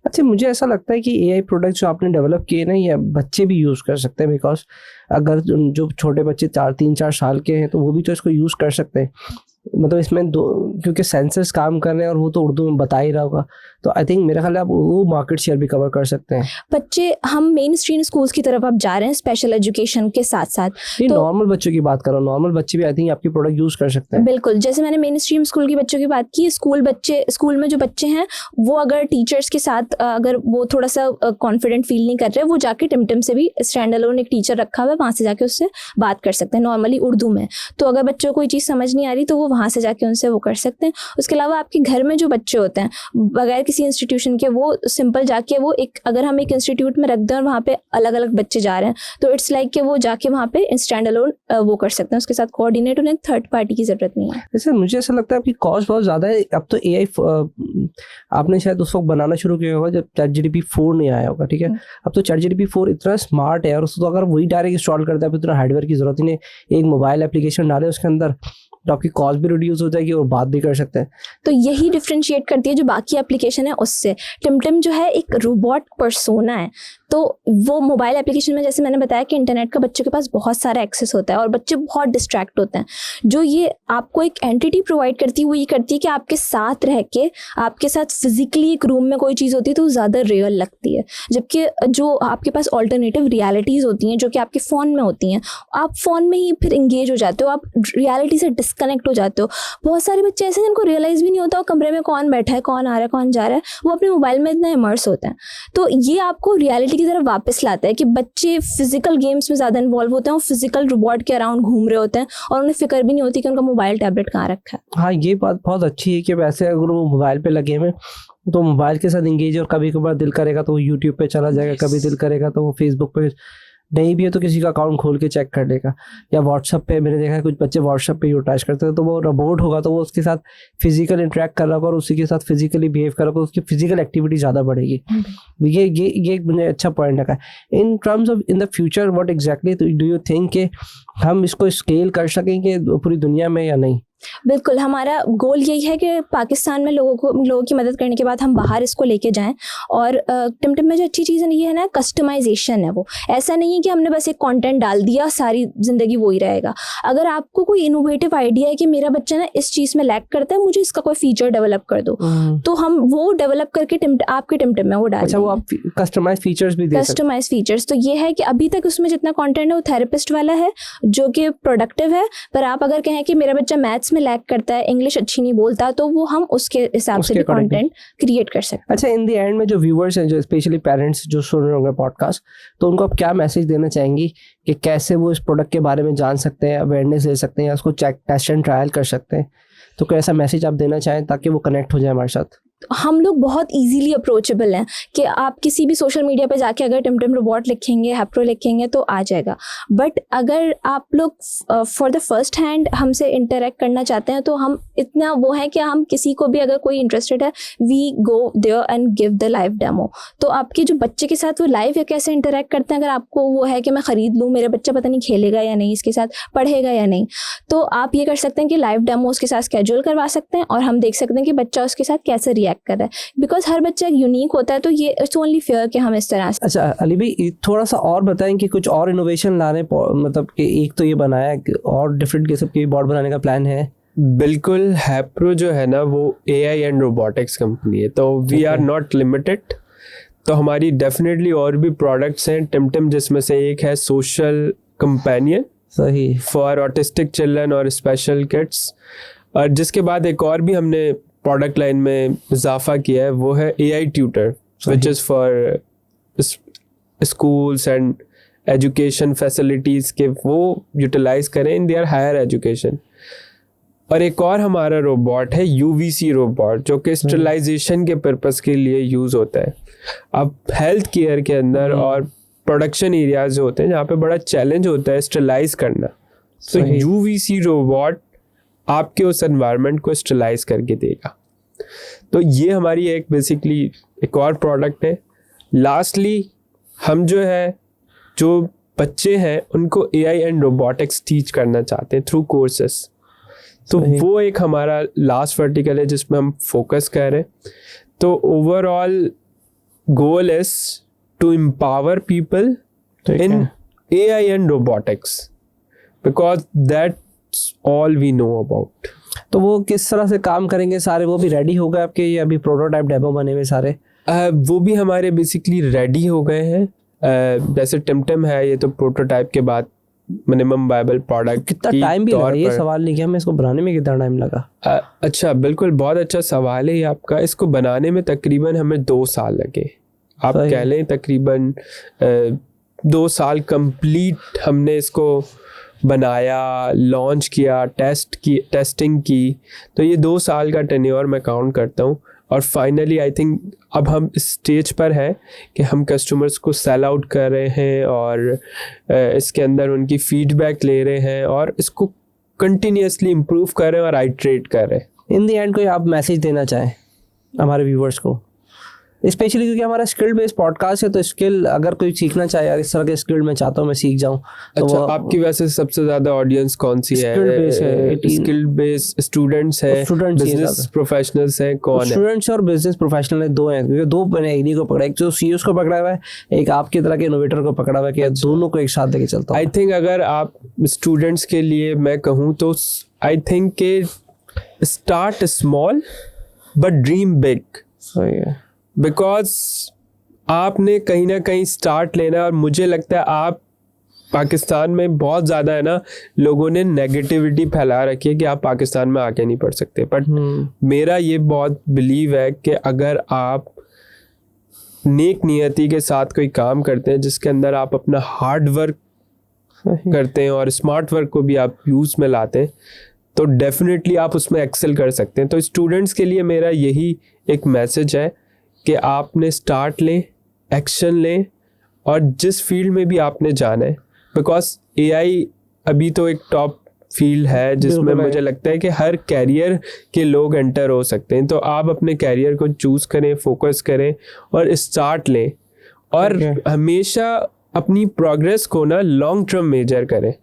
अच्छा, मुझे ऐसा लगता है कि एआई प्रोडक्ट जो आपने डेवलप किए ना, ये बच्चे भी यूज़ कर सकते हैं, बिकॉज अगर जो छोटे बच्चे 3-4 साल के हैं तो वो भी तो इसको यूज़ कर सकते हैं। मतलब इसमें दो, क्योंकि सेंसर्स काम कर रहे हैं और वो तो उर्दू में बता ही रहा होगा, तो आई थिंक मेरे ख्याल है आप वो मार्केट शेयर भी कवर कर सकते हैं। बच्चे, हम मेन स्ट्रीम स्कूल्स की तरफ अब जा रहे हैं स्पेशल एजुकेशन के साथ साथ। ये तो नॉर्मल बच्चों की बात कर रहा हूँ, नॉर्मल बच्चे भी आई थिंक आपकी प्रोडक्ट यूज़ कर सकते हैं। बिल्कुल, जैसे मैंने मेन स्ट्रीम स्कूल के बच्चों की बात की, स्कूल में जो बच्चे हैं वो अगर टीचर्स के साथ अगर वो थोड़ा सा कॉन्फिडेंट फील नहीं कर रहे, वो जाके टिमटिम से भी स्टैंड अलोन एक टीचर रखा हुआ है, वहाँ से जाके उससे बात कर सकते हैं नॉर्मली उर्दू में। तो अगर बच्चों को कोई चीज़ समझ नहीं आ रही तो वो वहाँ से जाके उनसे वो कर सकते हैं। उसके अलावा आपके घर में जो बच्चे होते हैं बगैर किसी इंस्टीट्यूशन के, वो सिंपल जाके वो एक, अगर हम एक इंस्टीट्यूट में रख दें और वहाँ पे अलग अलग बच्चे जा रहे हैं तो इट्स लाइक कि वो जाके वहाँ पे स्टैंड अलोन वो कर सकते हैं, उसके साथ कोऑर्डिनेट होने थर्ड पार्टी की जरूरत नहीं है। जैसे मुझे ऐसा लगता है आपकी कॉस्ट बहुत ज़्यादा है। अब तो एआई आपने शायद उस वक्त बनाना शुरू किया होगा जब ChatGPT 4 नहीं आया होगा, ठीक है। अब तो ChatGPT 4 इतना स्मार्ट है और उसको तो अगर वही डायरेक्ट इंस्टॉल करता है तो इतना हार्डवेयर की जरूरत ही नहीं, एक मोबाइल एप्लीकेशन डाले उसके अंदर तो आपकी कॉस्ट भी रिड्यूस हो जाएगी और बात भी कर सकते हैं। तो यही डिफरेंशिएट करती है जो बाकी एप्लीकेशन है उससे। टिमटिम जो है एक रोबोट पर्सोना है, तो वो मोबाइल एप्लीकेशन में जैसे मैंने बताया कि इंटरनेट का बच्चों के पास बहुत सारा एक्सेस होता है और बच्चे बहुत डिस्ट्रैक्ट होते हैं। जो ये आपको एक एंटिटी प्रोवाइड करती है वो ये करती है कि आपके साथ रह के, आपके साथ फिजिकली एक रूम में कोई चीज़ होती है तो वो ज़्यादा रियल लगती है, जबकि जो आपके पास ऑल्टरनेटिव रियलिटीज़ होती हैं जो कि आपके फ़ोन में होती हैं, आप फ़ोन में ही फिर इंगेज हो जाते हो, आप रियलिटी से डिस्कनेक्ट हो जाते हो। बहुत सारे बच्चे ऐसे हैं जिनको रियलाइज़ भी नहीं होता और कमरे में कौन बैठा है, कौन आ रहा है, कौन जा रहा है, वो अपने मोबाइल में इतना इमर्स होते हैं। तो ये आपको रियलिटी की तरफ वापस लाता है कि बच्चे फिजिकल गेम्स में ज़्यादा इन्वॉल्व होते हैं और फिजिकल रोबोट के अराउंड घूम रहे होते हैं और उन्हें फिक्र भी नहीं होती कि उनका मोबाइल टैबलेट कहाँ रखा है। हाँ, ये बात बहुत अच्छी है कि वैसे अगर वो मोबाइल पे लगे हुए तो मोबाइल के साथ इंगेज, और कभी कभार दिल करेगा तो वो यूट्यूब पे चला जाएगा, कभी दिल करेगा तो वो फेसबुक पे, नहीं भी है तो किसी का अकाउंट खोल के चेक कर लेगा, या व्हाट्सअप पे मैंने देखा है कुछ बच्चे व्हाट्सअप पे यूटिलाइज करते हैं, तो वो रोबोट होगा तो वो उसके साथ फिजिकल इंटरेक्ट कर रहा होगा और उसी के साथ फिजिकली बिहेव कर रहा होगा, उसकी फिजिकल एक्टिविटी ज़्यादा बढ़ेगी। ये मुझे अच्छा पॉइंट लगा। In terms of in the future what exactly do you think कि हम इसको स्केल कर सकेंगे पूरी दुनिया में या नहीं? बिल्कुल, हमारा गोल यही है कि पाकिस्तान में लोगों की मदद करने के बाद हम बाहर इसको लेके जाएं। और टिमटिम में जो अच्छी चीज़ ये है ना, कस्टमाइजेशन है। वो ऐसा नहीं है कि हमने बस एक कंटेंट डाल दिया सारी ज़िंदगी वो ही रहेगा। अगर आपको कोई इनोवेटिव आइडिया है कि मेरा बच्चा ना इस चीज़ में लैक करता है, मुझे इसका कोई फीचर डेवलप कर दो, तो हम वो डेवलप करके आपके टिमटिम में वो डाल। अच्छा, वो आप कस्टमाइज फीचर्स भी दे सकते हैं? कस्टमाइज फीचर्स तो ये है कि अभी तक उसमें जितना कंटेंट है वो थेरेपिस्ट वाला है जो कि प्रोडक्टिव है, पर आप अगर कहें कि मेरा बच्चा मैथ्स में लैक करता है, इंग्लिश अच्छी नहीं बोलता, तो वो हम उसके हिसाब से भी कंटेंट क्रिएट कर सकते हैं। अच्छा, इन द एंड में जो व्यूअर्स हैं, जो स्पेशली पेरेंट्स जो सुन रहे होंगे पॉडकास्ट, तो उनको आप क्या मैसेज देना चाहेंगी कि कैसे वो इस प्रोडक्ट के बारे में जान सकते हैं, अवेयरनेस ले सकते हैं, या उसको टेस्ट एंड ट्रायल कर सकते हैं? तो कोई ऐसा मैसेज आप देना चाहें ताकि वो कनेक्ट हो जाए हमारे साथ? हम लोग बहुत इजीली अप्रोचेबल हैं कि आप किसी भी सोशल मीडिया पे जाके अगर टिमटिम रोबोट लिखेंगे, हैप्रो लिखेंगे तो आ जाएगा। बट अगर आप लोग फॉर द फर्स्ट हैंड हमसे इंटरेक्ट करना चाहते हैं तो हम इतना वो है कि हम किसी को भी, अगर कोई इंटरेस्टेड है, we go there and give the live demo. तो आपके जो बच्चे के साथ वो लाइव या कैसे इंटरेक्ट करते हैं, अगर आपको वो है कि मैं ख़रीद लूँ, मेरा बच्चा पता नहीं खेलेगा या नहीं, इसके साथ पढ़ेगा या नहीं, तो आप ये कर सकते हैं कि लाइव डेमो उसके साथ स्केड्यूल करवा सकते हैं और हम देख सकते हैं कि बच्चा उसके साथ कैसे रिएक्ट कर रहा है। बिकॉज हर बच्चा यूनिक होता है, तो ये इट्स ओनली फेयर कि हम इस तरह से। अच्छा अली भाई, थोड़ा सा और बताएं कि कुछ और इनोवेशन ला रहे हैं, मतलब कि एक तो ये बनाया और डिफरेंट किस्म के बोर्ड बनाने का प्लान है? बिल्कुल, हैप्रो जो है ना वो AI एंड रोबोटिक्स कंपनी है, तो वी आर नॉट लिमिटेड। तो हमारी डेफिनेटली और भी प्रोडक्ट्स हैं टिमटिम, जिसमें से एक है सोशल कंपेनियन सही फॉर ऑटिस्टिक चिल्ड्रन और स्पेशल किड्स। और जिसके बाद एक और भी हमने प्रोडक्ट लाइन में इजाफा किया है, वो है AI tutor, which is for schools and education facilities के वो यूटिलाइज करें इन देयर हायर एजुकेशन। और एक और हमारा रोबोट है UVC रोबोट, जो कि स्टरलाइजेशन के पर्पस के लिए यूज़ होता है। अब हेल्थ केयर के अंदर और प्रोडक्शन एरियाज जो होते हैं जहाँ पे बड़ा चैलेंज होता है स्टरलाइज करना, तो UVC रोबोट आपके उस एनवायरनमेंट को स्टरलाइज करके देगा। तो ये हमारी एक बेसिकली एक और प्रोडक्ट है। लास्टली हम जो बच्चे हैं उनको AI एंड रोबोटिक्स टीच करना चाहते हैं थ्रू कोर्सेस, तो वो एक हमारा लास्ट वर्टिकल है जिसमें हम फोकस कर रहे हैं। तो overall goal is to empower people in AI and robotics, because that's all we know about. तो वो किस तरह से काम करेंगे सारे, वो भी रेडी हो गए आपके, ये अभी प्रोटोटाइप डेमो बने हुए सारे? वो भी हमारे बेसिकली रेडी हो गए हैं। जैसे टिमटिम है, ये तो प्रोटोटाइप के बाद मिनिमम वायबल प्रोडक्ट। कितना टाइम भी लगा, ये सवाल नहीं किया मैं, इसको बनाने में कितना टाइम लगा? अच्छा, बिल्कुल, बहुत अच्छा सवाल है ये आपका। इसको बनाने में तकरीबन हमें 2 साल लगे, आप कह लें तकरीबन 2 साल कंप्लीट हमने इसको बनाया, लॉन्च किया, टेस्टिंग की। तो ये 2 साल का टेन्योर मैं काउंट करता हूँ। और फाइनली आई थिंक अब हम इस स्टेज पर हैं कि हम कस्टमर्स को सेल आउट कर रहे हैं और इसके अंदर उनकी फीडबैक ले रहे हैं और इसको कंटिन्यूसली इम्प्रूव कर रहे हैं और आइट्रेट कर रहे हैं। इन द एंड कोई आप मैसेज देना चाहें हमारे व्यूवर्स को, स्पेशली क्योंकि हमारा स्किल बेस्ड पॉडकास्ट है, तो स्किल अगर कोई सीखना चाहे, यार इस तरह के स्किल मैं चाहता हूँ मैं सीख जाऊँ, तो अच्छा, आपकी वैसे सबसे ज्यादा ऑडियंस कौन सी है? स्किल बेस्ड स्टूडेंट्स है, बिजनेस प्रोफेशनल्स है, कौन है? स्टूडेंट्स और बिजनेस प्रोफेशनल है, दो हैं, क्योंकि 2 मैंने एग्री को पकड़ा, एक जो सीईओ को पकड़ा हुआ है, एक आपकी तरह के इनोवेटर को पकड़ा हुआ है, कि दोनों को एक साथ लेके चलता हूँ। आई थिंक अगर आप स्टूडेंट्स के लिए मैं कहूँ तो आई थिंक के start small but dream big. सही है, बिकॉज आपने कहीं ना कहीं स्टार्ट लेना है। और मुझे लगता है आप पाकिस्तान में बहुत ज़्यादा है ना, लोगों ने नेगेटिविटी फैला रखी है कि आप पाकिस्तान में आके नहीं पढ़ सकते, बट मेरा ये बहुत बिलीव है कि अगर आप नेक नियति के साथ कोई काम करते हैं जिसके अंदर आप अपना हार्ड वर्क करते हैं और स्मार्ट वर्क को भी आप यूज़ में लाते हैं, तो डेफिनेटली आप उसमें एक्सेल कर सकते हैं। तो स्टूडेंट्स के लिए मेरा यही एक मैसेज है कि आपने स्टार्ट लें, एक्शन लें, और जिस फील्ड में भी आपने जाना है, बिकॉज AI अभी तो एक टॉप फील्ड है जिसमें मुझे लगता है कि हर कैरियर के लोग एंटर हो सकते हैं। तो आप अपने कैरियर को चूज़ करें, फोकस करें और स्टार्ट लें, और हमेशा अपनी प्रोग्रेस को ना लॉन्ग टर्म मेजर करें।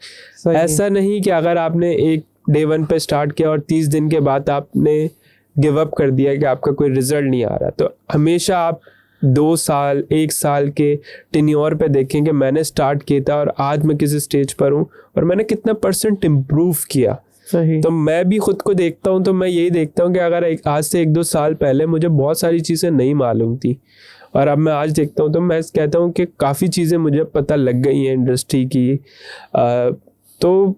ऐसा नहीं कि अगर आपने एक day 1 पे स्टार्ट किया और 30 दिन के बाद आपने गिव अप कर दिया कि आपका कोई रिजल्ट नहीं आ रहा। तो हमेशा आप 2 साल 1 साल के टेन्योर पे देखें कि मैंने स्टार्ट किया था और आज मैं किस स्टेज पर हूँ और मैंने कितना % इम्प्रूव किया। सही। तो मैं भी खुद को देखता हूँ, तो मैं यही देखता हूँ कि अगर आज से 1-2 साल पहले मुझे बहुत सारी चीज़ें नहीं मालूम थी और अब मैं आज देखता हूँ, तो मैं कहता हूँ कि काफ़ी चीज़ें मुझे पता लग गई हैं इंडस्ट्री की। तो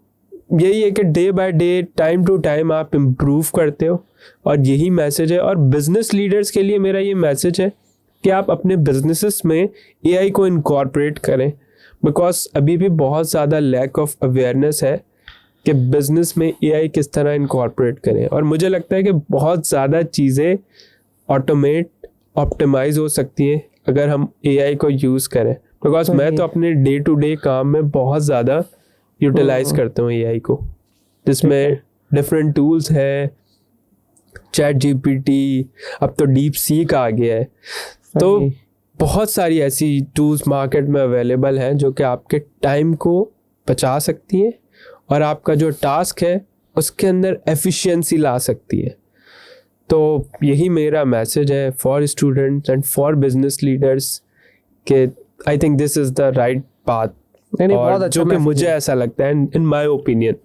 यही है कि day by day, time to time आप इम्प्रूव करते हो, और यही मैसेज है। और बिजनेस लीडर्स के लिए मेरा ये मैसेज है कि आप अपने बिजनेसेस में AI को इनकॉर्पोरेट करें, बिकॉज अभी भी बहुत ज़्यादा लैक ऑफ अवेयरनेस है कि बिजनेस में AI किस तरह इनकॉर्पोरेट करें। और मुझे लगता है कि बहुत ज़्यादा चीज़ें ऑप्टिमाइज हो सकती हैं अगर हम AI को यूज़ करें, बिकॉज मैं तो अपने डे टू डे काम में बहुत ज़्यादा यूटिलाइज करता हूँ AI को, जिसमें डिफरेंट टूल्स है, ChatGPT, अब तो DeepSeek आ गया है। तो बहुत सारी ऐसी टूल्स मार्केट में अवेलेबल हैं जो कि आपके टाइम को बचा सकती हैं और आपका जो टास्क है उसके अंदर एफिशिएंसी ला सकती है। तो यही मेरा मैसेज है for students and for business leaders कि I think this is the right path, बहुत अच्छा जो कि मुझे ऐसा लगता है इन माय ओपिनियन।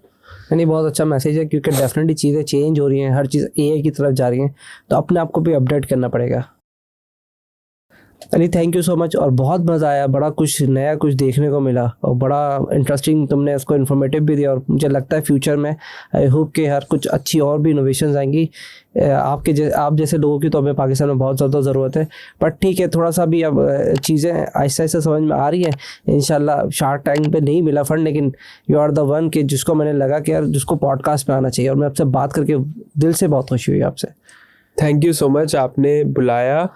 नहीं, बहुत अच्छा मैसेज है, क्योंकि डेफिनेटली चीज़ें चेंज हो रही हैं, हर चीज़ AI की तरफ जा रही हैं, तो अपने आप को भी अपडेट करना पड़ेगा। Ali thank you so much, और बहुत मज़ा आया, बड़ा कुछ नया कुछ देखने को मिला और बड़ा इंटरेस्टिंग तुमने इसको इन्फॉर्मेटिव भी दिया। और मुझे लगता है फ्यूचर में आई होप कि हर कुछ अच्छी और भी इनोवेशंस आएंगी। आप जैसे लोगों की तो हमें पाकिस्तान में बहुत ज़्यादा ज़रूरत है। बट ठीक है, थोड़ा सा भी अब चीज़ें आहिस्ता आहिस्ता समझ में आ रही हैं। इंशाल्लाह शार्क टैंक पे नहीं मिला फंड, लेकिन यू आर द वन कि जिसको मैंने लगा कि यार जिसको पॉडकास्ट में आना चाहिए, और मैं आपसे बात करके दिल से बहुत खुशी हुई आपसे। थैंक यू सो मच, आपने बुलाया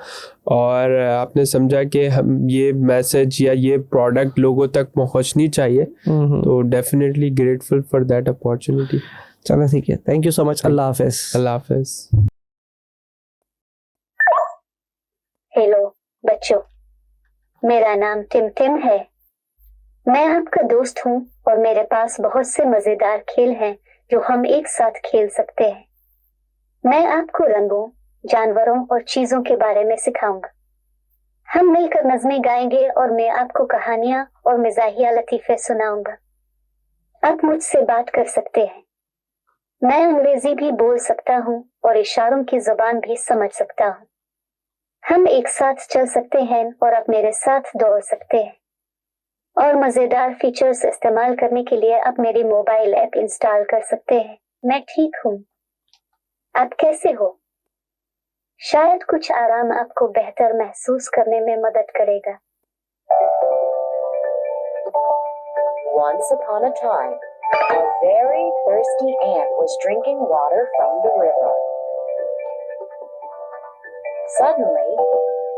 और आपने समझा कि हम ये मैसेज या ये प्रोडक्ट लोगों तक पहुंचनी चाहिए, तो definitely grateful for that opportunity. चलो ठीक है, थैंक यू सो मच। अल्लाह हाफिज़। अल्लाह हाफिज़। हेलो बच्चों, मेरा नाम टिम है। मैं आपका दोस्त हूँ और मेरे पास बहुत से मजेदार खेल हैं जो हम एक साथ खेल सकते हैं। मैं आपको रंगों, जानवरों और चीजों के बारे में सिखाऊंगा। हम मिलकर नज़में गाएंगे और मैं आपको कहानियां और मिजाहिया लतीफे सुनाऊंगा। आप मुझसे बात कर सकते हैं। मैं अंग्रेजी भी बोल सकता हूँ और इशारों की जुबान भी समझ सकता हूँ। हम एक साथ चल सकते हैं और आप मेरे साथ दौड़ सकते हैं। और मजेदार फीचर्स इस्तेमाल करने के लिए आप मेरी मोबाइल ऐप इंस्टॉल कर सकते हैं। मैं ठीक हूँ, आप कैसे हो? शायद कुछ आराम आपको बेहतर महसूस करने में मदद करेगा। Once upon a time, a very thirsty ant was drinking water from the river. Suddenly,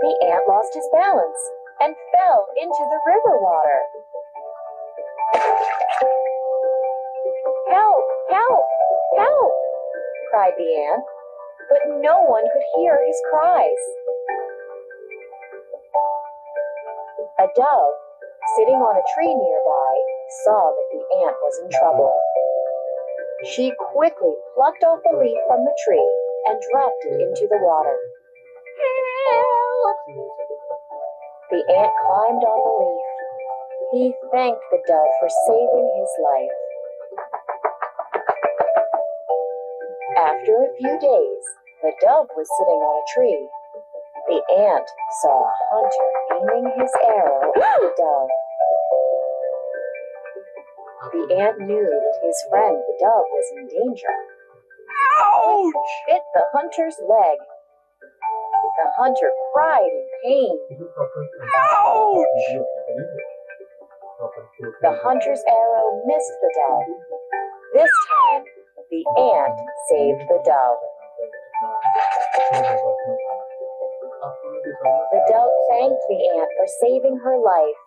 the ant lost his balance and fell into the river water. Help! Help! Help! Cried the ant, but no one could hear his cries. A dove, sitting on a tree nearby, saw that the ant was in trouble. She quickly plucked off a leaf from the tree and dropped it into the water. Help! The ant climbed on the leaf. He thanked the dove for saving his life. After a few days, the dove was sitting on a tree. The ant saw a hunter aiming his arrow at the dove. The ant knew that his friend the dove was in danger. Ouch! It bit the hunter's leg. The hunter cried in pain. Ouch! The hunter's arrow missed the dove. This time, the ant saved the dove. The dove thanked the ant for saving her life,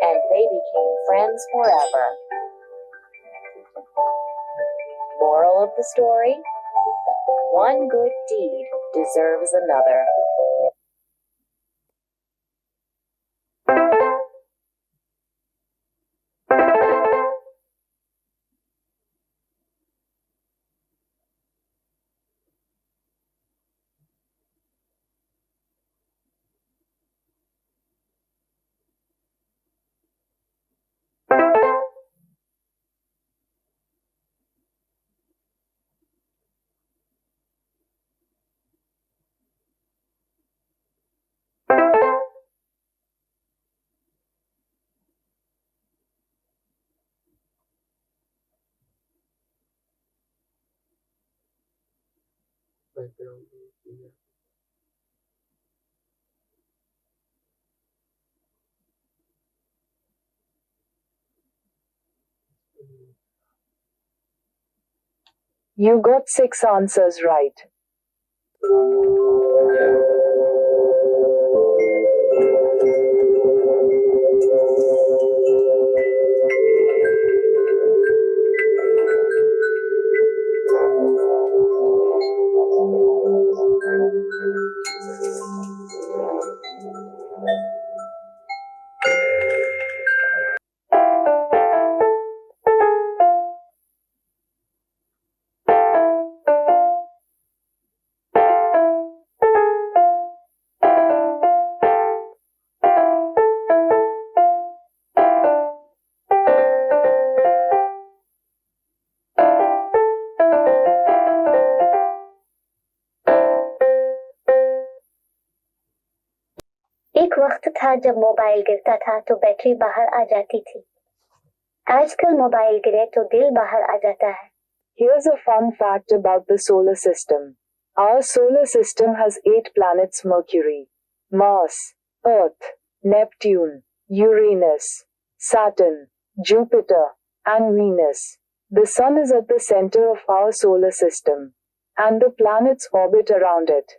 and they became friends forever. Moral of the story: one good deed deserves another. You got 6 answers right. था जब mobile गिरता था तो battery बाहर आ जाती थी। आजकल mobile गिरे तो दिल बाहर आ जाता है। Here's a fun fact about the solar system. Our solar system has 8 planets: Mercury, Mars, Earth, Neptune, Uranus, Saturn, Jupiter, and Venus. The Sun is at the center of our solar system, and the planets orbit around it.